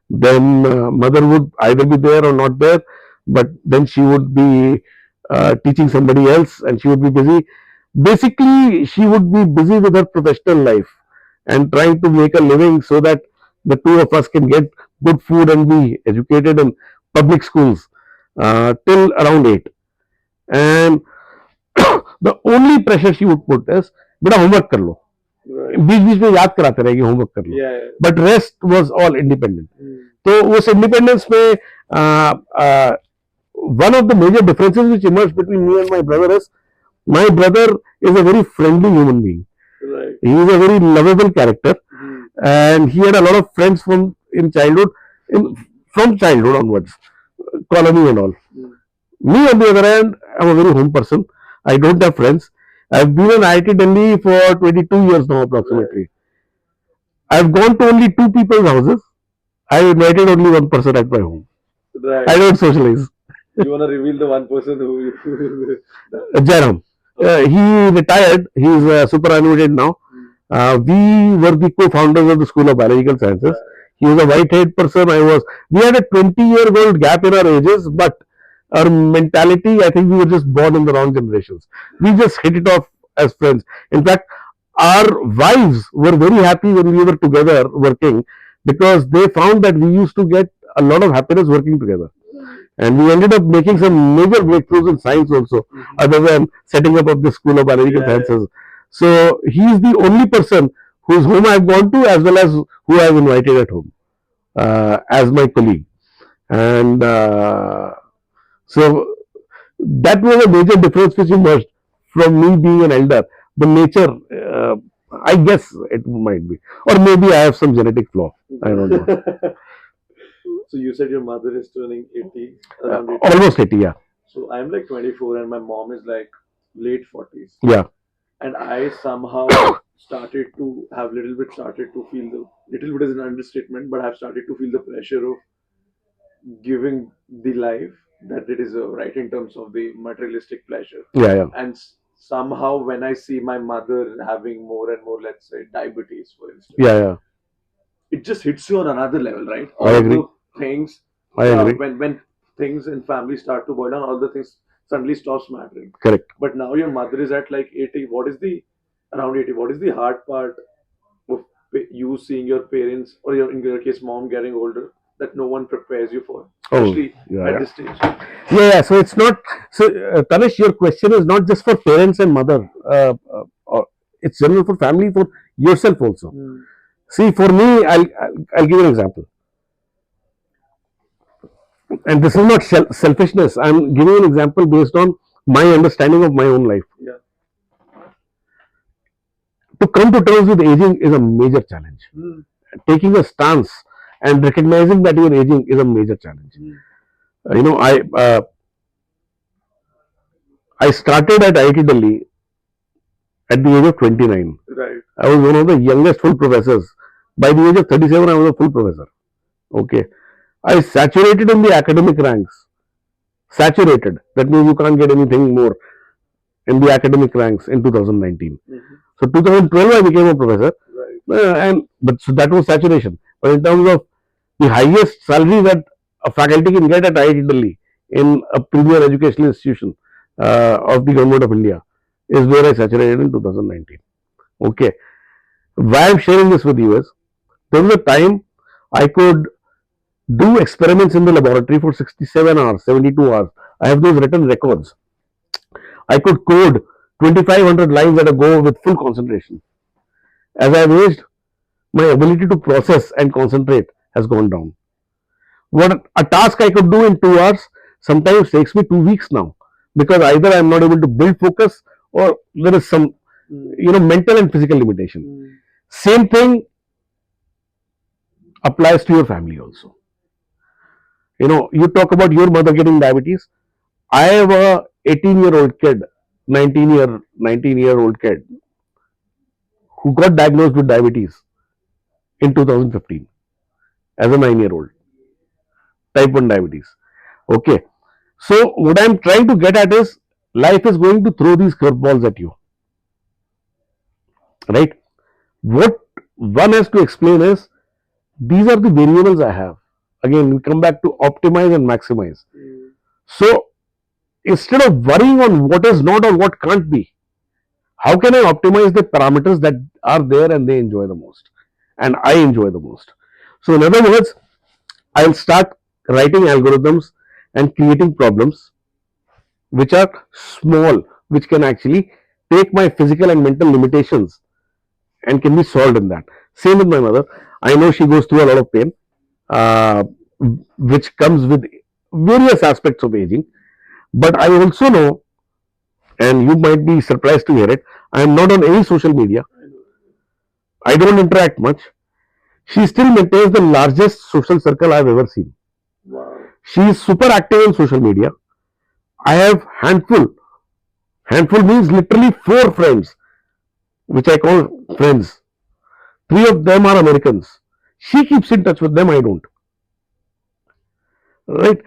Then mother would either be there or not there, but then she would be teaching somebody else and she would be busy. Basically, she would be busy with her professional life and trying to make a living so that the two of us can get good food and be educated in public schools till around 8. And the only pressure she would put is, बेटा homework कर लो, बीच बीच में याद कराते रहेगी homework कर लो, but rest was all independent. तो उस इंडिपेंडेंस में one of the major differences which emerged between me and my brother is my brother is a very friendly human being. Right. He is a very lovable character, and he had a lot of friends from childhood onwards, colony and all. Me, on the other hand, I'm a very home person. I don't have friends. I've been in IIT Delhi for 22 years now, approximately. Right. I've gone to only two people's houses. I invited only one person at my home. Right. I don't socialize. You want to reveal the one person who Jairam. He retired. He's superannuated now. We were the co-founders of the School of Biological Sciences. He was a white-haired person. I was. We had a 20-year-old gap in our ages, but our mentality, I think we were just born in the wrong generations. We just hit it off as friends. In fact, our wives were very happy when we were together working because they found that we used to get a lot of happiness working together. And we ended up making some major breakthroughs in science also, other than setting up of the School of Biological Sciences. So he is the only person whose home I've gone to as well as who I've invited at home as my colleague. And so that was a major difference which emerged from me being an elder. The nature, I guess it might be, or maybe I have some genetic flaw. I don't know. So you said your mother is turning 80, around 80. Almost 80, yeah. So I'm like 24 and my mom is like late 40s. Yeah. And I somehow started to feel little bit is an understatement, but I've started to feel the pressure of giving the life that it is right in terms of the materialistic pleasure. Yeah, yeah. And somehow when I see my mother having more and more, let's say, diabetes, for instance. Yeah, yeah. It just hits you on another level, right? I agree. Things. I agree. When things in family start to boil down, all the things suddenly stops mattering. Correct. But now your mother is at like 80. What is the around 80? What is the hard part of you seeing your parents, or in your case, mom getting older, that no one prepares you for, especially at this stage? Yeah. So it's not. So Tanish, your question is not just for parents and mother. It's general for family, for yourself also. See, for me, I'll give you an example. And this is not selfishness. I'm giving an example based on my understanding of my own life. Yeah. To come to terms with aging is a major challenge. Taking a stance and recognizing that you're aging is a major challenge. I started at IIT Delhi at the age of 29. Right. I was one of the youngest full professors. By the age of 37, I was a full professor. Okay. I saturated in the academic ranks. Saturated. That means you can't get anything more in the academic ranks in 2019. So 2012 I became a professor. Right. So that was saturation. But in terms of the highest salary that a faculty can get at IIT Delhi in a premier educational institution, of the government of India is where I saturated in 2019. Okay. Why I'm sharing this with you is there was a time I could do experiments in the laboratory for 67 hours, 72 hours. I have those written records. I could code 2500 lines at a go with full concentration. As I've aged, my ability to process and concentrate has gone down. What a task I could do in 2 hours sometimes takes me 2 weeks now because either I'm not able to build focus or there is some mental and physical limitation. Same thing applies to your family also. You talk about your mother getting diabetes. I have a 18-year-old kid, 19-year old kid who got diagnosed with diabetes in 2015 as a 9-year-old, type 1 diabetes. Okay. So what I'm trying to get at is life is going to throw these curveballs at you, right? What one has to explain is these are the variables I have. Again, we come back to optimize and maximize. So instead of worrying on what is not or what can't be, how can I optimize the parameters that are there and they enjoy the most and I enjoy the most? So in other words, I'll start writing algorithms and creating problems which are small, which can actually take my physical and mental limitations and can be solved in that. Same with my mother. I know she goes through a lot of pain, uh, which comes with various aspects of aging. But I also know, and you might be surprised to hear it, I am not on any social media. I don't interact much. She still maintains the largest social circle I've ever seen. Wow. She is super active on social media. I have handful. Handful means literally 4 friends, which I call friends. 3 of them are Americans. She keeps in touch with them, I don't. Right?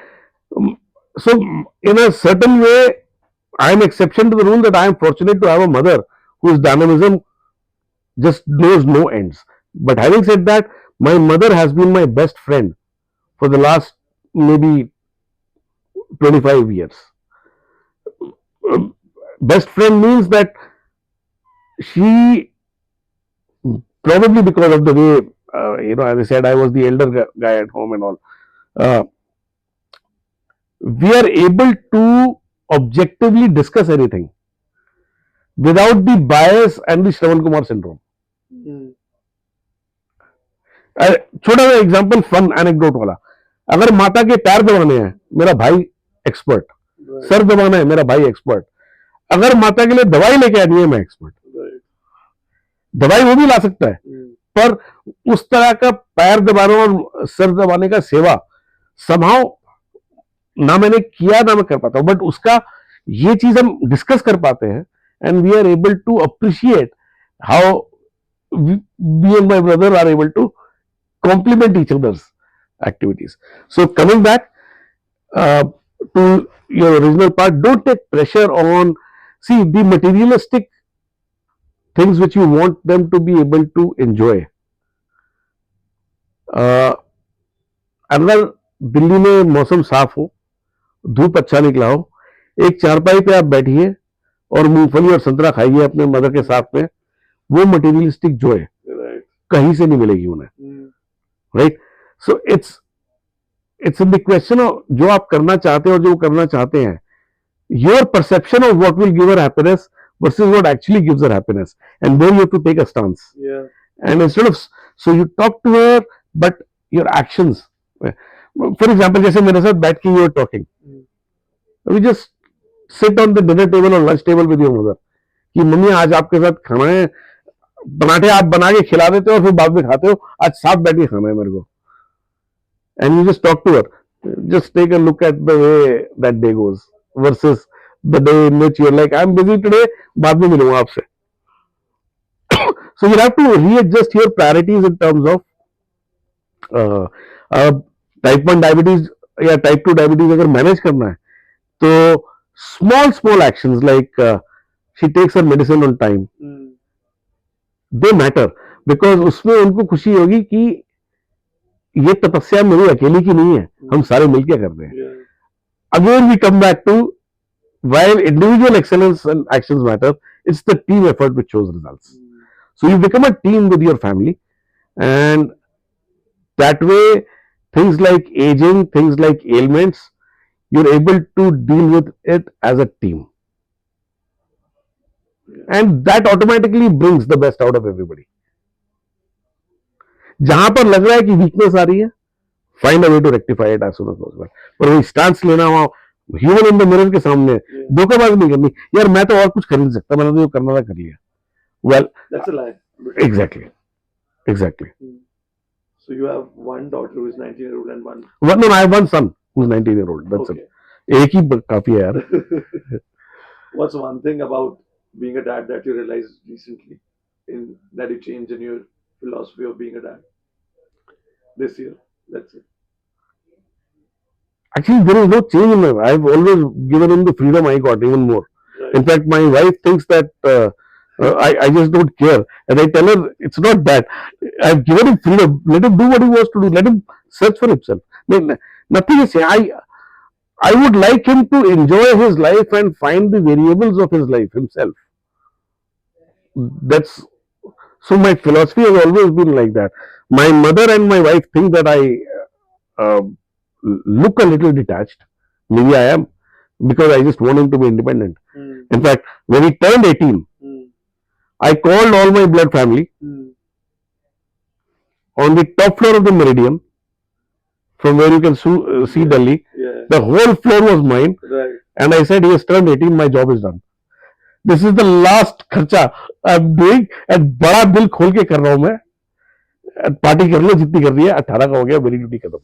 So, in a certain way, I am exception to the rule that I am fortunate to have a mother whose dynamism just knows no ends. But having said that, my mother has been my best friend for the last maybe 25 years. Best friend means that she, probably because of the way, as I said, I was the elder guy at home and all, uh, we are able to objectively discuss anything without the bias and the Shravan Kumar syndrome. छोटा सा example fun anecdote वाला, अगर माता के पैर दबाने हैं मेरा भाई एक्सपर्ट, सर दबाना है मेरा भाई एक्सपर्ट, अगर माता के लिए दवाई लेके आनी है मैं एक्सपर्ट, दवाई वो भी ला सकता है, पर उस तरह का पैर दबाना और सर दबाने का सेवा समहाउ ना मैंने किया ना मैं कर पाता हूं, बट उसका ये चीज हम डिस्कस कर पाते हैं and we are able to appreciate how we and my brother are able to complement each other's activities. So coming back uh, to your original part, don't take pressure on, see, the materialistic things which you want them to be able to enjoy. अगर दिल्ली में मौसम साफ हो, धूप अच्छा निकला हो, एक चारपाई पे आप बैठिए और मूंगफली और संतरा खाइए अपने मदर के साथ में, वो मटेरियलिस्टिक जॉय कहीं से नहीं मिलेगी उन्हें, right? So it's in the question of जो आप करना चाहते हैं और जो करना चाहते हैं, your perception of what will give her happiness versus what actually gives her happiness, and there you have to take a stance. Yeah. And instead of, so you talk to her, but your actions, for example, जैसे मेरे साथ बैठ के you are talking, we just sit on the dinner table or lunch table with your mother, कि mummy आज आपके साथ खाना है, पराठे आप बना के खिला देते हो और फिर बाद में खाते हो, आज साथ बैठ के खाना है मेरे को, and you just talk to her, just take a look at the way that day goes versus the day in which you're like, I'm busy today, बाद में मिलूंगा आपसे. So you have to readjust your priorities in terms of uh, uh, type 1 diabetes या type 2 diabetes अगर manage करना है तो small actions like she takes her medicine on time, they matter, because उसमें उनको खुशी होगी कि ये तपस्या मेरी अकेली की नहीं है, हम सारे मिलकर कर रहे हैं. Again we come back to while individual excellence and actions matter, it's the team effort which shows results. So you become a team with your family, and that way, things like aging, things like ailments, you're able to deal with it as a team, and that automatically brings the best out of everybody. जहां पर लग रहा है कि weakness आ रही है, find a way to rectify it as soon as possible. पर वही स्टांस लेना, वहां ह्यूमन इन द मिरर के सामने धोखेबाजी नहीं करनी. यार मैं तो और कुछ कर नहीं सकता, मैंने तो जो करना था कर लिया. Well, exactly, exactly. So you have one daughter who is 19-year-old and one. No, I have one son who's 19-year-old. That's Okay. it. एक ही काफी है यार. What's one thing about being a dad that you realized recently, in that you changed in your philosophy of being a dad this year? That's it. Actually, there is no change in my life. I've always given him the freedom I got, even more. Right. In fact, my wife thinks that I just don't care. And I tell her, it's not that. I've given him freedom. Let him do what he wants to do. Let him search for himself. Nothing is. I would like him to enjoy his life and find the variables of his life himself. That's so. My philosophy has always been like that. My mother and my wife think that I uh, look a little detached. Maybe I am, because I just want him to be independent. In fact, when he turned 18, I called all my blood family on the top floor of the Meridian, from where you can see Delhi. Yeah. The whole floor was mine. Right. And I said, he has turned 18, my job is done. This is the last खर्चा I'm doing, and बड़ा दिल खोल के कर रहा हूँ मैं. Party कर लो जितनी कर रही है, 18 का हो गया, मेरी ड्यूटी खत्म.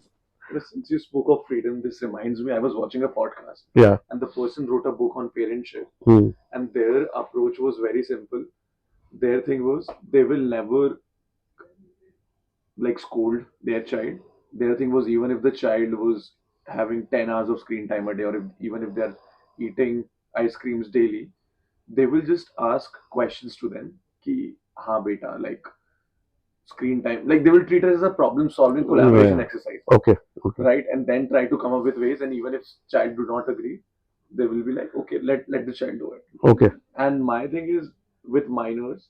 Since you spoke of freedom, this reminds me, I was watching a podcast. Yeah. And the person wrote a book on parentship. Hmm. And their approach was very simple. Their thing was they will never like scold their child. Their thing was, even if the child was having 10 hours of screen time a day, or even if they're eating ice creams daily, they will just ask questions to them. Ki, ha beta, like screen time. Like they will treat it as a problem solving collaboration exercise. Okay. Right? And then try to come up with ways. And even if child do not agree, they will be like, okay, let the child do it. Okay. And my thing is, with minors,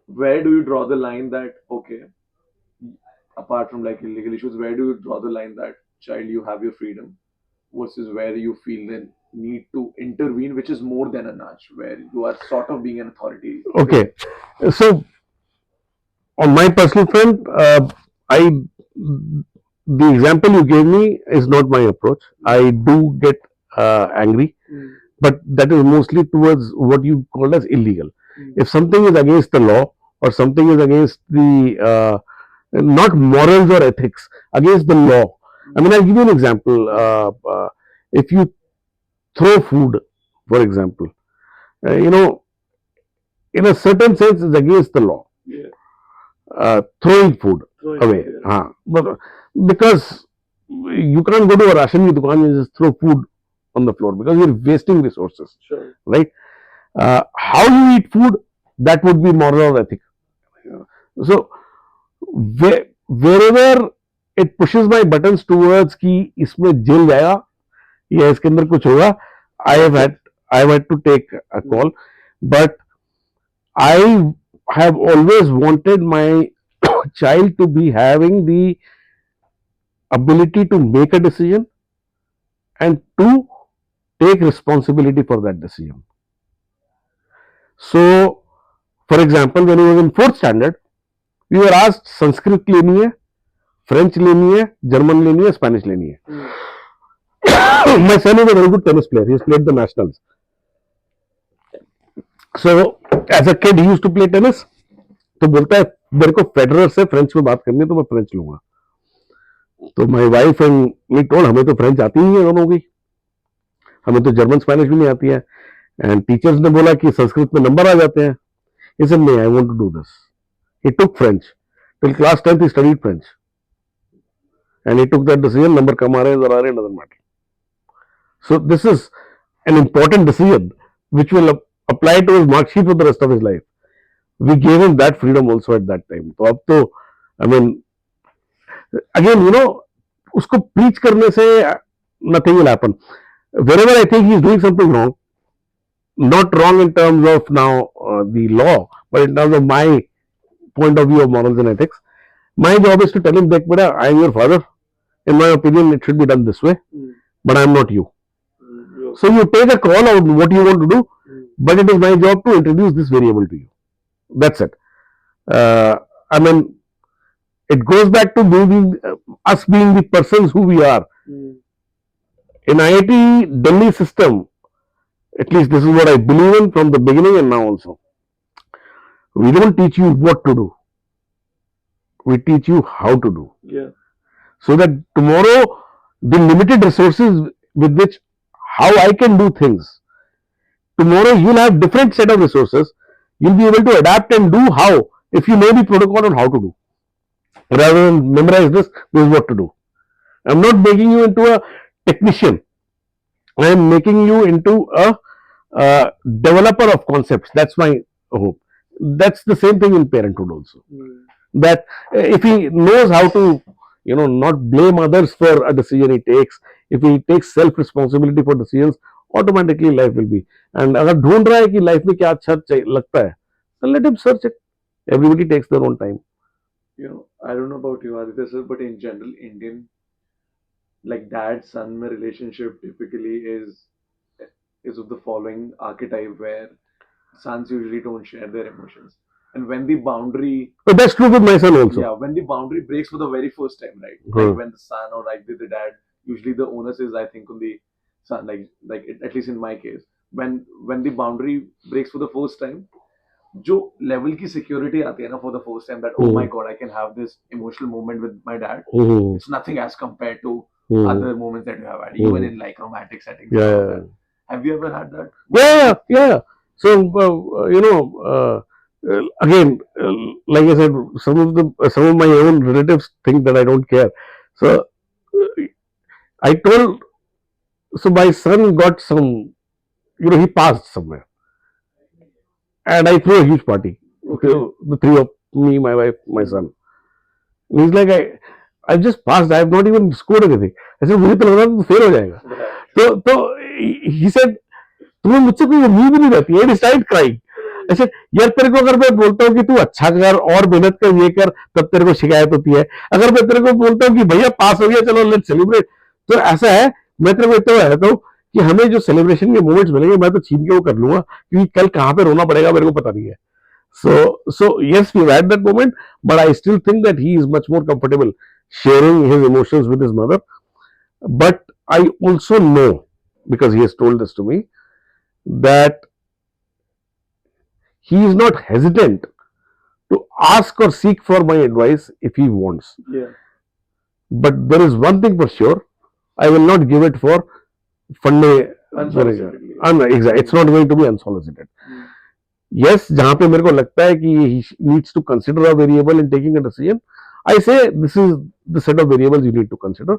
where do you draw the line that, okay, apart from like illegal issues, where do you draw the line that child, you have your freedom, versus where you feel the need to intervene, which is more than a nudge, where you are sort of being an authority? Okay. So, on my personal front, I the example you gave me is not my approach. I do get angry, but that is mostly towards what you call as illegal. If something is against the law, or something is against the not morals or ethics, against the law. I mean, I'll give you an example. If you throw food, for example, in a certain sense, it's against the law. Yeah. Throwing food away. Yeah. But because you can't go to a ration ki dukaan and just throw food on the floor, because you're wasting resources. Sure. Right? How you eat food, that would be moral or ethical. So, wherever it pushes my buttons towards कि इसमें jail जाएगा या इसके अंदर कुछ होगा, I have had to take a call, but I have always wanted my child to be having the ability to make a decision and to take responsibility for that decision. So, for example, when he was in 4th standard, we were asked Sanskrit लेनी है, French लेनी है, German लेनी है, Spanish लेनी है. My son is a very good tennis player. He has played the nationals. So, as a kid, he used to play tennis. तो बोलता है मेरे को फेडरर से फ्रेंच में बात करनी है, तो मैं फ्रेंच लूंगा. तो my wife and me told, हमें तो फ्रेंच आती ही है दोनों की, हमें तो जर्मन स्पेनिश भी नहीं आती है. एंड टीचर्स ने बोला कि संस्कृत में नंबर आ जाते हैं. He said, "No, I want to do this." He took French. Till class 10th, he studied French. And he took that decision, number kam aa rahe hain, zara aa rahe hain, doesn't matter. So, this is an important decision which will apply to his mark sheet for the rest of his life. We gave him that freedom also at that time. तो अब तो, I mean, again, usko preach करने से nothing will happen. Wherever I think he's doing something wrong, not wrong in terms of now the law, but in terms of my point of view of morals and ethics, my job is to tell him that, Beta, I am your father. In my opinion, it should be done this way, but I am not you. So you take a call on what you want to do, but it is my job to introduce this variable to you. That's it. Uh, I mean, it goes back to being us being the persons who we are. In IIT Delhi system, at least this is what I believe in from the beginning and now also. We don't teach you what to do. We teach you how to do. Yeah. So that tomorrow, the limited resources with which how I can do things, tomorrow you'll have different set of resources. You'll be able to adapt and do how if you know the protocol on how to do. Rather than memorize this is what to do. I'm not making you into a technician. I am making you into a developer of concepts. That's my hope. That's the same thing in parenthood also. That if he knows how to, not blame others for a decision he takes, if he takes self responsibility for decisions, automatically life will be. And अगर ढूंढ रहा है कि life में क्या अच्छा लगता है, then let him search it. Everybody takes their own time. I don't know about you, Aditya sir, but in general, Indian like dad-son relationship typically is of the following archetype where sons usually don't share their emotions. And when the boundary, But that's true with my son also. yeah, when the boundary breaks for the very first time, right? Like when the son or like the dad, usually the onus is, I think, on the son. At least in my case, when the boundary breaks for the first time, जो level की security आती है ना for the first time that oh my god I can have this emotional moment with my dad it's nothing as compared to other moments that you have had even in like romantic settings. Yeah. Have you ever had that? Yeah. So again, like I said, some of my own relatives think that I don't care. So I told, so my son got some, he passed somewhere, and I threw a huge party. Okay. The three of me, my wife, my son. And he's like, I just passed. I have not even scored anything. I said, मुझे तो लग रहा था fail हो जाएगा. तो he said, तुम्हें मुझसे कोई उम्मीद नहीं रहती है. He started crying. ऐसे यार तेरे को अगर मैं बोलता हूँ कि तू अच्छा कर और मेहनत कर ये कर तब तेरे को शिकायत होती है. अगर मैं तेरे को बोलता हूँ कि भैया पास हो गया चलो लेट्स सेलिब्रेट, तो ऐसा है मैं तेरे को इतना कहता हूँ कि हमें जो सेलिब्रेशन के मोमेंट्स मिलेंगे मैं तो छीन के वो कर लूंगा क्योंकि कल कहाँ पे रोना पड़ेगा मेरे को पता नहीं है. So yes, we've had that moment, but I still think that he is much more comfortable sharing his emotions with his mother. But I also know, because he has told this to me, that he is not hesitant to ask or seek for my advice if he wants. Yeah. But there is one thing for sure, I will not give it for funny. Exactly. It's not going to be unsolicited. Yes, जहाँ पे मेरे को लगता है कि he needs to consider a variable in taking a decision, I say this is the set of variables you need to consider.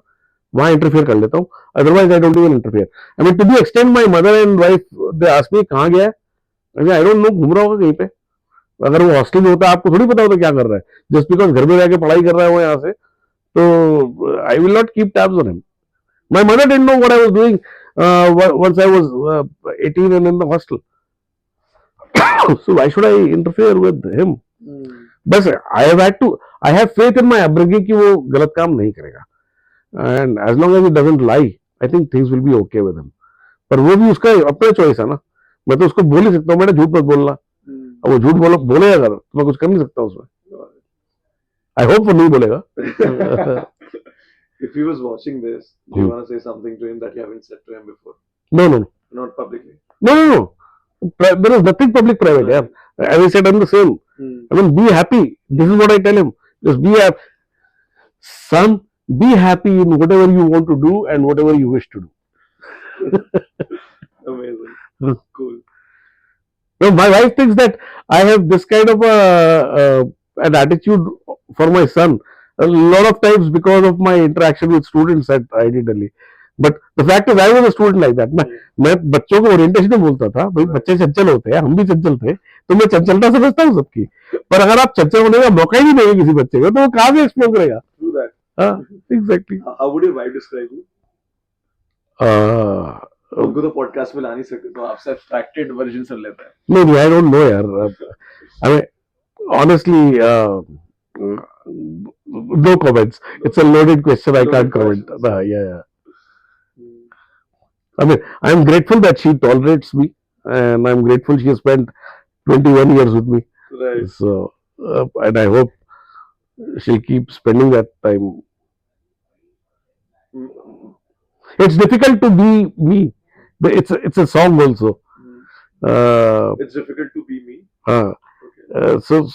वहाँ interfere कर लेता हूँ, otherwise I don't even interfere. I mean to the extent my mother and wife they ask me कहाँ गया है, I don't know, घूम रहा होगा कहीं पे. अगर वो हॉस्टल में होता है आपको थोड़ी पता होता क्या कर रहा है, जस्ट बिकॉज घर में जाके पढ़ाई कर रहा है वो यहाँ से, तो I will not keep tabs on him. My mother didn't know what I was doing once I was 18 and in the hostel. So why should I interfere with him? बस I have faith in my upbringing कि वो गलत काम नहीं करेगा. And as long as he doesn't lie, I think things will be okay with him. पर वो भी उसका अपना चॉइस है ना, मैं तो उसको बोल ही सकता हूँ बेटा झूठ मत बोलना. अब वो झूठ बोले अगर तो मैं कुछ कर नहीं सकता उसमें. I hope वो नहीं बोलेगा. If he was watching this, do you want to say something to him that you haven't said to him before? No. Not publicly. No. There is nothing public private. Yeah. As I said, I'm the same. I mean, be happy. This is what I tell him. Just be happy. Son, be happy in whatever you want to do and whatever you wish to do. Amazing. Cool. No, my wife thinks that I have this kind of an attitude for my son a lot of times because of my interaction with students at IIT Delhi. But the fact is, I was a student like that. मैं बच्चों को orientation में बोलता था, भाई बच्चे चंचल होते हैं, हम भी चंचल थे, तो मैं चंचलता समझता हूँ सबकी. पर अगर आप चंचल होने का मौका ही नहीं देंगे किसी बच्चे को, तो वो कहाँ से एक्सप्लोर करेगा? True that. हाँ, exactly. How would your wife describe you? उनको तो पॉडकास्ट में ला नहीं सकते, तो आपसे एब्स्ट्रैक्टेड वर्जन सुन लेते हैं. No, no, I don't know, yaar. I mean, honestly, no comments. It's a loaded question. I can't comment. Yeah, yeah. I mean, I'm grateful that she tolerates me, and I'm grateful she has spent 21 years with me. Right. So, and I hope she'll keep spending that time. It's difficult to be me. But it's a song also. It's difficult to be me. So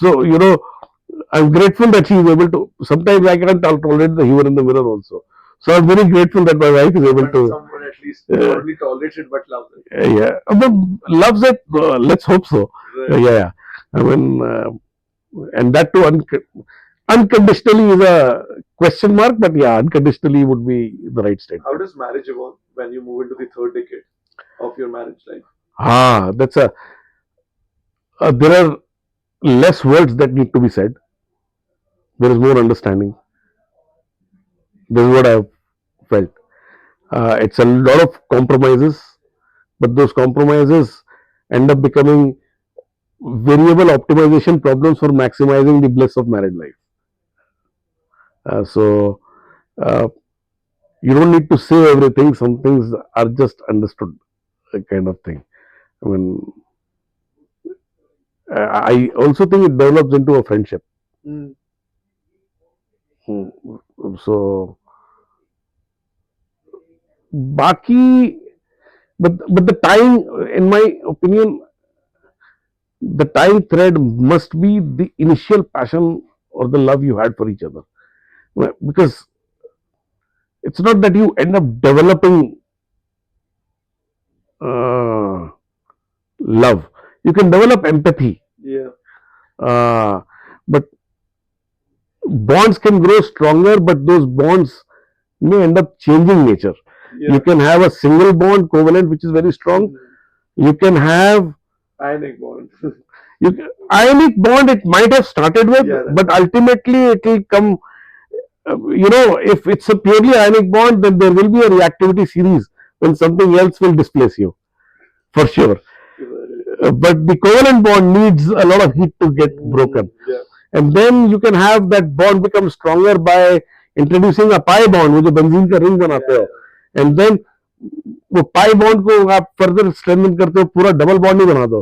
I'm grateful that she is able to. Sometimes I can't tolerate the humor in the mirror also. So I'm very grateful that my wife is able But to. someone at least not only tolerates it but loves it. Yeah, but loves it. Let's hope so. Right. Yeah. I mean, and that too unconditionally is a question mark, but yeah, unconditionally would be the right statement. How does marriage evolve when you move into the third decade of your marriage life? That's a. There are less words that need to be said. There is more understanding. This is what I've felt. It's a lot of compromises, but those compromises end up becoming variable optimization problems for maximizing the bliss of married life. So uh, you don't need to say everything. Some things are just understood, kind of thing. I mean, I also think it develops into a friendship. Mm. So, Baki, but the time, in my opinion, the time thread must be the initial passion or the love you had for each other. Because it's not that you end up developing uh, love. You can develop empathy. Yeah. But bonds can grow stronger, but those bonds may end up changing nature. Yeah. You can have a single bond covalent which is very strong. You can have Ionic bond. ionic bond it might have started with, Yeah, but ultimately it will come. If it's a purely ionic bond, then there will be a reactivity series when something else will displace you, for sure. But the covalent bond needs a lot of heat to get broken. Yeah. And then you can have that bond become stronger by introducing a pi bond, वो जो benzene का ring बनाते हो, and then वो pi bond को आप further strengthen करते हो, पूरा डबल बॉन्ड ही बना दो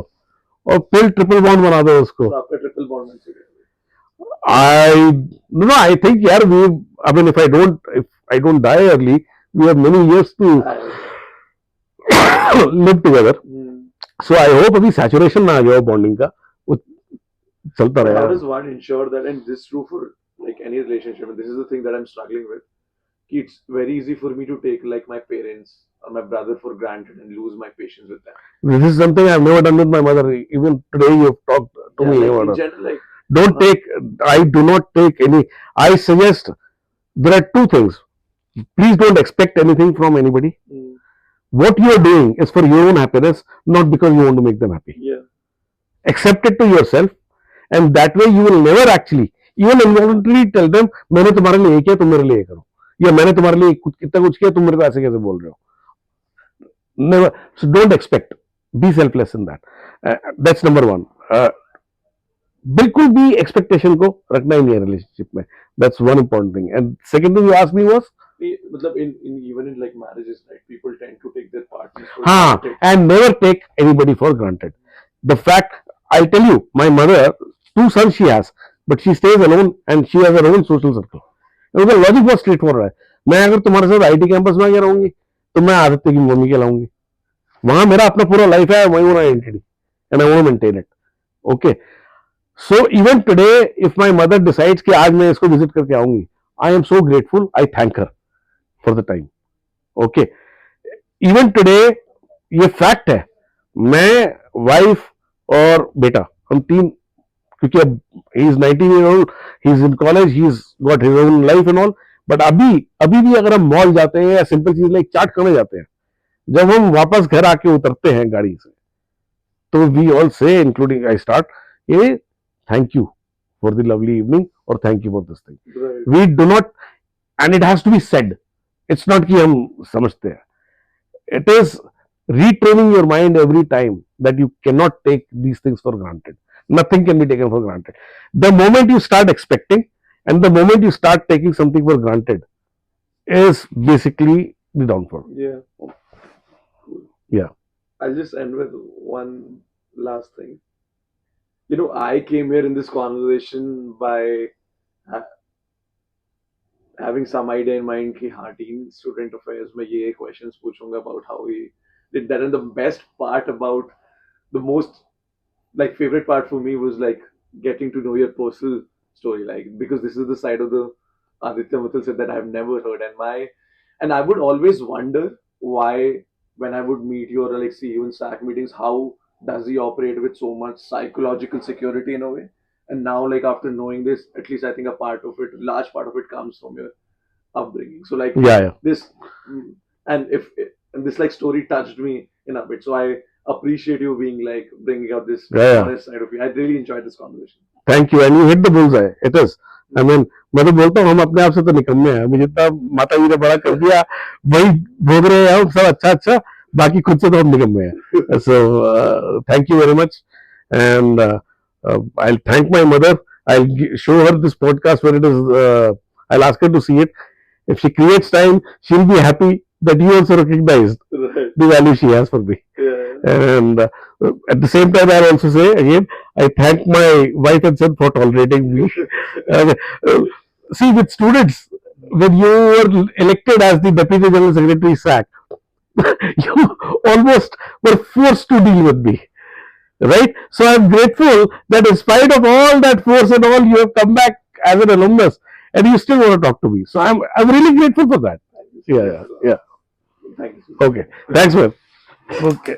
और फिर ट्रिपल बॉन्ड बना दो उसको. तो आपका ट्रिपल बॉन्ड बन चुका है. I no, I think यार I mean if I don't die early, we have many years to live together. So I hope अभी saturation ना आ जाए bonding का, वो चलता रहेगा. How does one ensure that, and this is true for like any relationship, and this is the thing that I'm struggling with. It's very easy for me to take like my parents or my brother for granted and lose my patience with them. This is something I've never done with my mother. Even today you've talked to me like about in her. general, like Don't take, I do not take any. I suggest there are two things. Please don't expect anything from anybody. What you are doing is for your own happiness, not because you want to make them happy. Yeah. Accept it to yourself, and that way you will never actually, even involuntarily tell them, मैंने तुम्हारे लिए ये किया, तुम मेरे लिए ये करो, या मैंने तुम्हारे लिए कितना कुछ किया, तुम मेरे को ऐसे कैसे बोल रहे हो. Never. So don't expect. Be selfless in that. That's number one. बिल्कुल भी एक्सपेक्टेशन को रखना ही नहीं है रिलेशनशिप में. That's one important thing. And second thing you ask me was, मतलब in even in like marriages, right, people tend to take their partners for हाँ, granted. and never take anybody for granted. The fact, I'll tell you, my mother, 2 sons she has, but she stays alone and she has her own social circle. उसका logic बहुत straight forward है. मैं अगर तुम्हारे साथ IT campus में आके रहूंगी तो मैं आदित्य की मम्मी के लाऊंगी. वहां मेरा अपना पूरा लाइफ है, वही होना identity, and I want to maintain it. Okay. So even today, if my mother decides कि आज मैं इसको visit करके आऊंगी, I am so grateful. I thank her for the time. Okay. Even today, ये fact है. मैं, wife और बेटा, हम तीन, क्योंकि अब he is 19 year old, he is in college, he's got his own life and all. But अभी भी अगर हम मॉल जाते हैं या सिंपल चीज लाइक चाट खाने जाते हैं, जब हम वापस घर आके उतरते हैं गाड़ी से, तो वी ऑल से, इंक्लूडिंग आई स्टार्ट, ये thank you for the lovely evening or thank you for this thing. Right. We do not, and it has to be said. It's not कि हम समझते हैं. It is retraining your mind every time that you cannot take these things for granted. Nothing can be taken for granted. The moment you start expecting and the moment you start taking something for granted is basically the downfall. Yeah. Cool. Yeah. I'll just end with one last thing. I came here in this conversation by ha- having some idea in mind कि हाँ teen student affairs में ये questions पूछूंगा about how he did that, and the best part about the most like favorite part for me was like getting to know your personal story, like because this is the side of the Aditya Mittal said that I've never heard, and I would always wonder why when I would meet you or like see you in SAC meetings, how does he operate with so much psychological security in a way? And now, like after knowing this, at least I think a part of it, large part of it, comes from your upbringing. So like Yeah, yeah. this, and if and this like story touched me in a bit, so I appreciate you being like bringing out this Yeah, yeah. honest side of you. I really enjoyed this conversation. Thank you and you hit the bulls है it is I mean मैं तो बोलता हूँ हम अपने आप से तो निकम्मे हैं अभी जितना माता जी ने बड़ा कर दिया वही भोग रहे हैं हम सब अच्छा अच्छा बाकी खुद से तो हम निकम्मे हैं so thank you very much and I thank my mother I show her this podcast where it is I ask her to see it if she creates time she'll be happy that you also recognized Right. the value she has for me. Yeah. And at the same time, I'll also say again, I thank my wife and son for tolerating me. Uh, uh, See, with students, when you were elected as the Deputy General Secretary SAC, you almost were forced to deal with me. Right? So I'm grateful that in spite of all that force and all, you have come back as an alumnus and you still want to talk to me. So I'm really grateful for that. Thank you so Yeah, much yeah, for yeah. that. Thank you so much. Okay. Thanks, man. Okay.